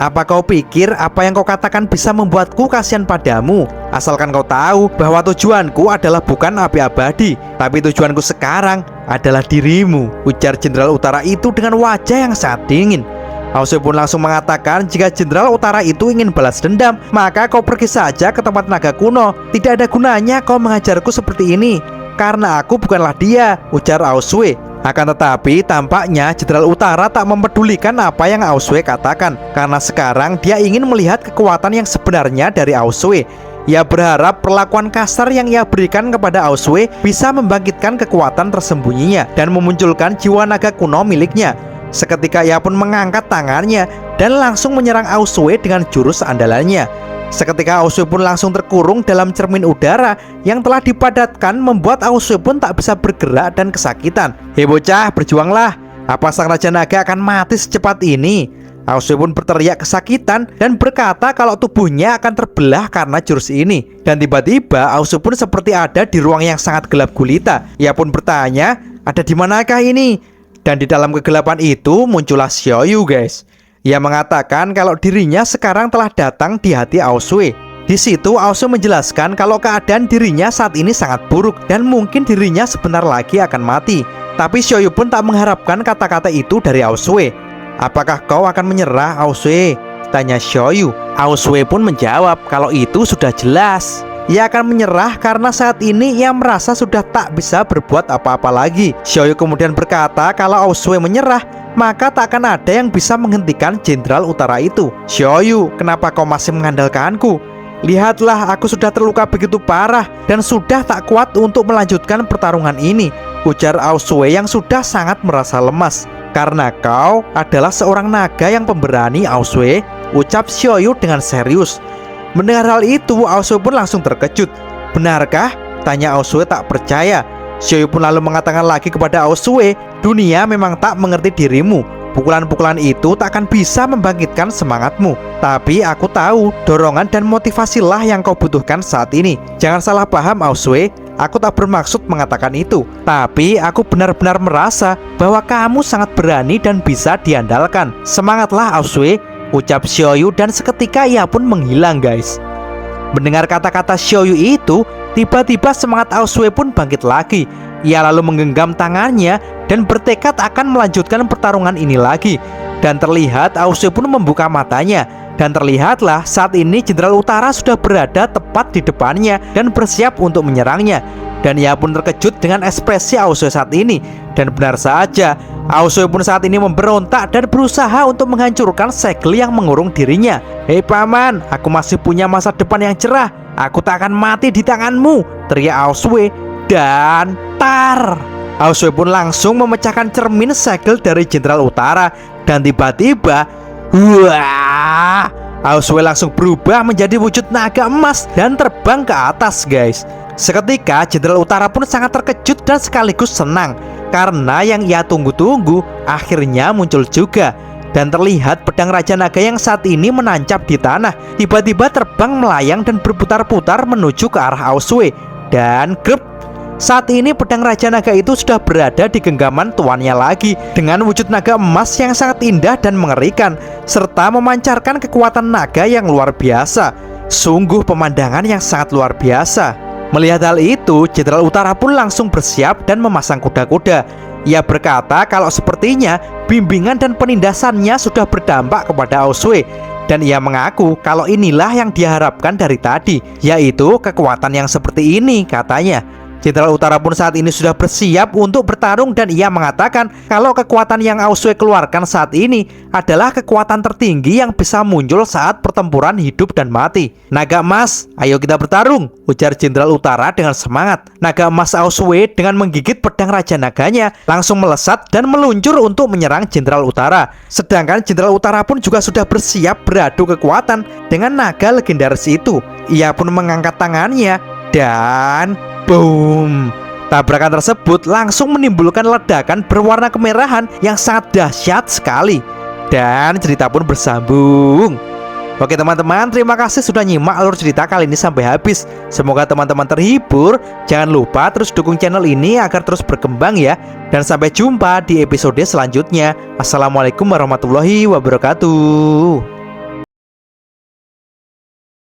Apa kau pikir apa yang kau katakan bisa membuatku kasihan padamu? Asalkan kau tahu bahwa tujuanku adalah bukan api abadi, tapi tujuanku sekarang adalah dirimu, ujar Jenderal Utara itu dengan wajah yang sangat dingin. Aosue pun langsung mengatakan jika Jenderal Utara itu ingin balas dendam, maka kau pergi saja ke tempat naga kuno. Tidak ada gunanya kau mengajarku seperti ini, karena aku bukanlah dia, ujar Aosue. Akan tetapi tampaknya Jenderal Utara tak mempedulikan apa yang Aosue katakan, karena sekarang dia ingin melihat kekuatan yang sebenarnya dari Aosue. Ia berharap perlakuan kasar yang ia berikan kepada Aosue bisa membangkitkan kekuatan tersembunyinya dan memunculkan jiwa naga kuno miliknya. Seketika ia pun mengangkat tangannya dan langsung menyerang Aosue dengan jurus andalannya. Seketika Aosue pun langsung terkurung dalam cermin udara yang telah dipadatkan, membuat Aosue pun tak bisa bergerak dan kesakitan. Hei bocah, berjuanglah. Apa sang Raja Naga akan mati secepat ini? Aosue pun berteriak kesakitan dan berkata kalau tubuhnya akan terbelah karena jurus ini. Dan tiba-tiba Aosue pun seperti ada di ruang yang sangat gelap gulita. Ia pun bertanya, ada di manakah ini? Dan di dalam kegelapan itu muncullah Xiaoyu, guys. Ia mengatakan kalau dirinya sekarang telah datang di hati Aosue. Di situ Aosue menjelaskan kalau keadaan dirinya saat ini sangat buruk dan mungkin dirinya sebentar lagi akan mati. Tapi Xiaoyu pun tak mengharapkan kata-kata itu dari Aosue. Apakah kau akan menyerah, Aosue? Tanya Xiaoyu. Aosue pun menjawab kalau itu sudah jelas. Ia akan menyerah karena saat ini ia merasa sudah tak bisa berbuat apa-apa lagi. Xiaoyu kemudian berkata kalau Aosue menyerah, maka tak akan ada yang bisa menghentikan Jenderal Utara itu. Xiaoyu, kenapa kau masih mengandalkanku? Lihatlah, aku sudah terluka begitu parah dan sudah tak kuat untuk melanjutkan pertarungan ini, ujar Aosue yang sudah sangat merasa lemas. Karena kau adalah seorang naga yang pemberani, Aosue, ucap Xiaoyu dengan serius. Mendengar hal itu, Aosue pun langsung terkejut. Benarkah? Tanya Aosue tak percaya. Xiaoyu pun lalu mengatakan lagi kepada Aosue, dunia memang tak mengerti dirimu. Pukulan-pukulan itu tak akan bisa membangkitkan semangatmu. Tapi aku tahu dorongan dan motivasilah yang kau butuhkan saat ini. Jangan salah paham, Aosue. Aku tak bermaksud mengatakan itu. Tapi aku benar-benar merasa bahwa kamu sangat berani dan bisa diandalkan. Semangatlah, Aosue, ucap Xiaoyu dan seketika ia pun menghilang, guys. Mendengar kata-kata Xiaoyu itu, tiba-tiba semangat Aosue pun bangkit lagi. Ia lalu menggenggam tangannya dan bertekad akan melanjutkan pertarungan ini lagi. Dan terlihat Aosue pun membuka matanya. Dan terlihatlah saat ini Jenderal Utara sudah berada tepat di depannya dan bersiap untuk menyerangnya. Dan ia pun terkejut dengan ekspresi Aosue saat ini. Dan benar saja, Aosue pun saat ini memberontak dan berusaha untuk menghancurkan segel yang mengurung dirinya. Hei paman, aku masih punya masa depan yang cerah. Aku tak akan mati di tanganmu, teriak Aosue. Dan tar, Aosue pun langsung memecahkan cermin segel dari Jenderal Utara. Dan tiba-tiba, wah, Aosue langsung berubah menjadi wujud naga emas dan terbang ke atas, guys. Seketika Jenderal Utara pun sangat terkejut dan sekaligus senang, karena yang ia tunggu-tunggu akhirnya muncul juga. Dan terlihat pedang Raja Naga yang saat ini menancap di tanah tiba-tiba terbang melayang dan berputar-putar menuju ke arah Aosue. Dan grep, saat ini pedang Raja Naga itu sudah berada di genggaman tuannya lagi, dengan wujud naga emas yang sangat indah dan mengerikan, serta memancarkan kekuatan naga yang luar biasa. Sungguh pemandangan yang sangat luar biasa. Melihat hal itu, Jenderal Utara pun langsung bersiap dan memasang kuda-kuda. Ia berkata kalau sepertinya bimbingan dan penindasannya sudah berdampak kepada Aosue. Dan ia mengaku kalau inilah yang dia harapkan dari tadi, yaitu kekuatan yang seperti ini, katanya. Jenderal Utara pun saat ini sudah bersiap untuk bertarung dan ia mengatakan kalau kekuatan yang Aosue keluarkan saat ini adalah kekuatan tertinggi yang bisa muncul saat pertempuran hidup dan mati. Naga emas, ayo kita bertarung, ujar Jenderal Utara dengan semangat. Naga emas Aosue dengan menggigit pedang Raja Naganya langsung melesat dan meluncur untuk menyerang Jenderal Utara. Sedangkan Jenderal Utara pun juga sudah bersiap beradu kekuatan dengan naga legendaris itu. Ia pun mengangkat tangannya dan boom! Tabrakan tersebut langsung menimbulkan ledakan berwarna kemerahan yang sangat dahsyat sekali. Dan cerita pun bersambung. Oke teman-teman, terima kasih sudah nyimak alur cerita kali ini sampai habis. Semoga teman-teman terhibur. Jangan lupa terus dukung channel ini agar terus berkembang ya. Dan sampai jumpa di episode selanjutnya. Assalamualaikum warahmatullahi wabarakatuh.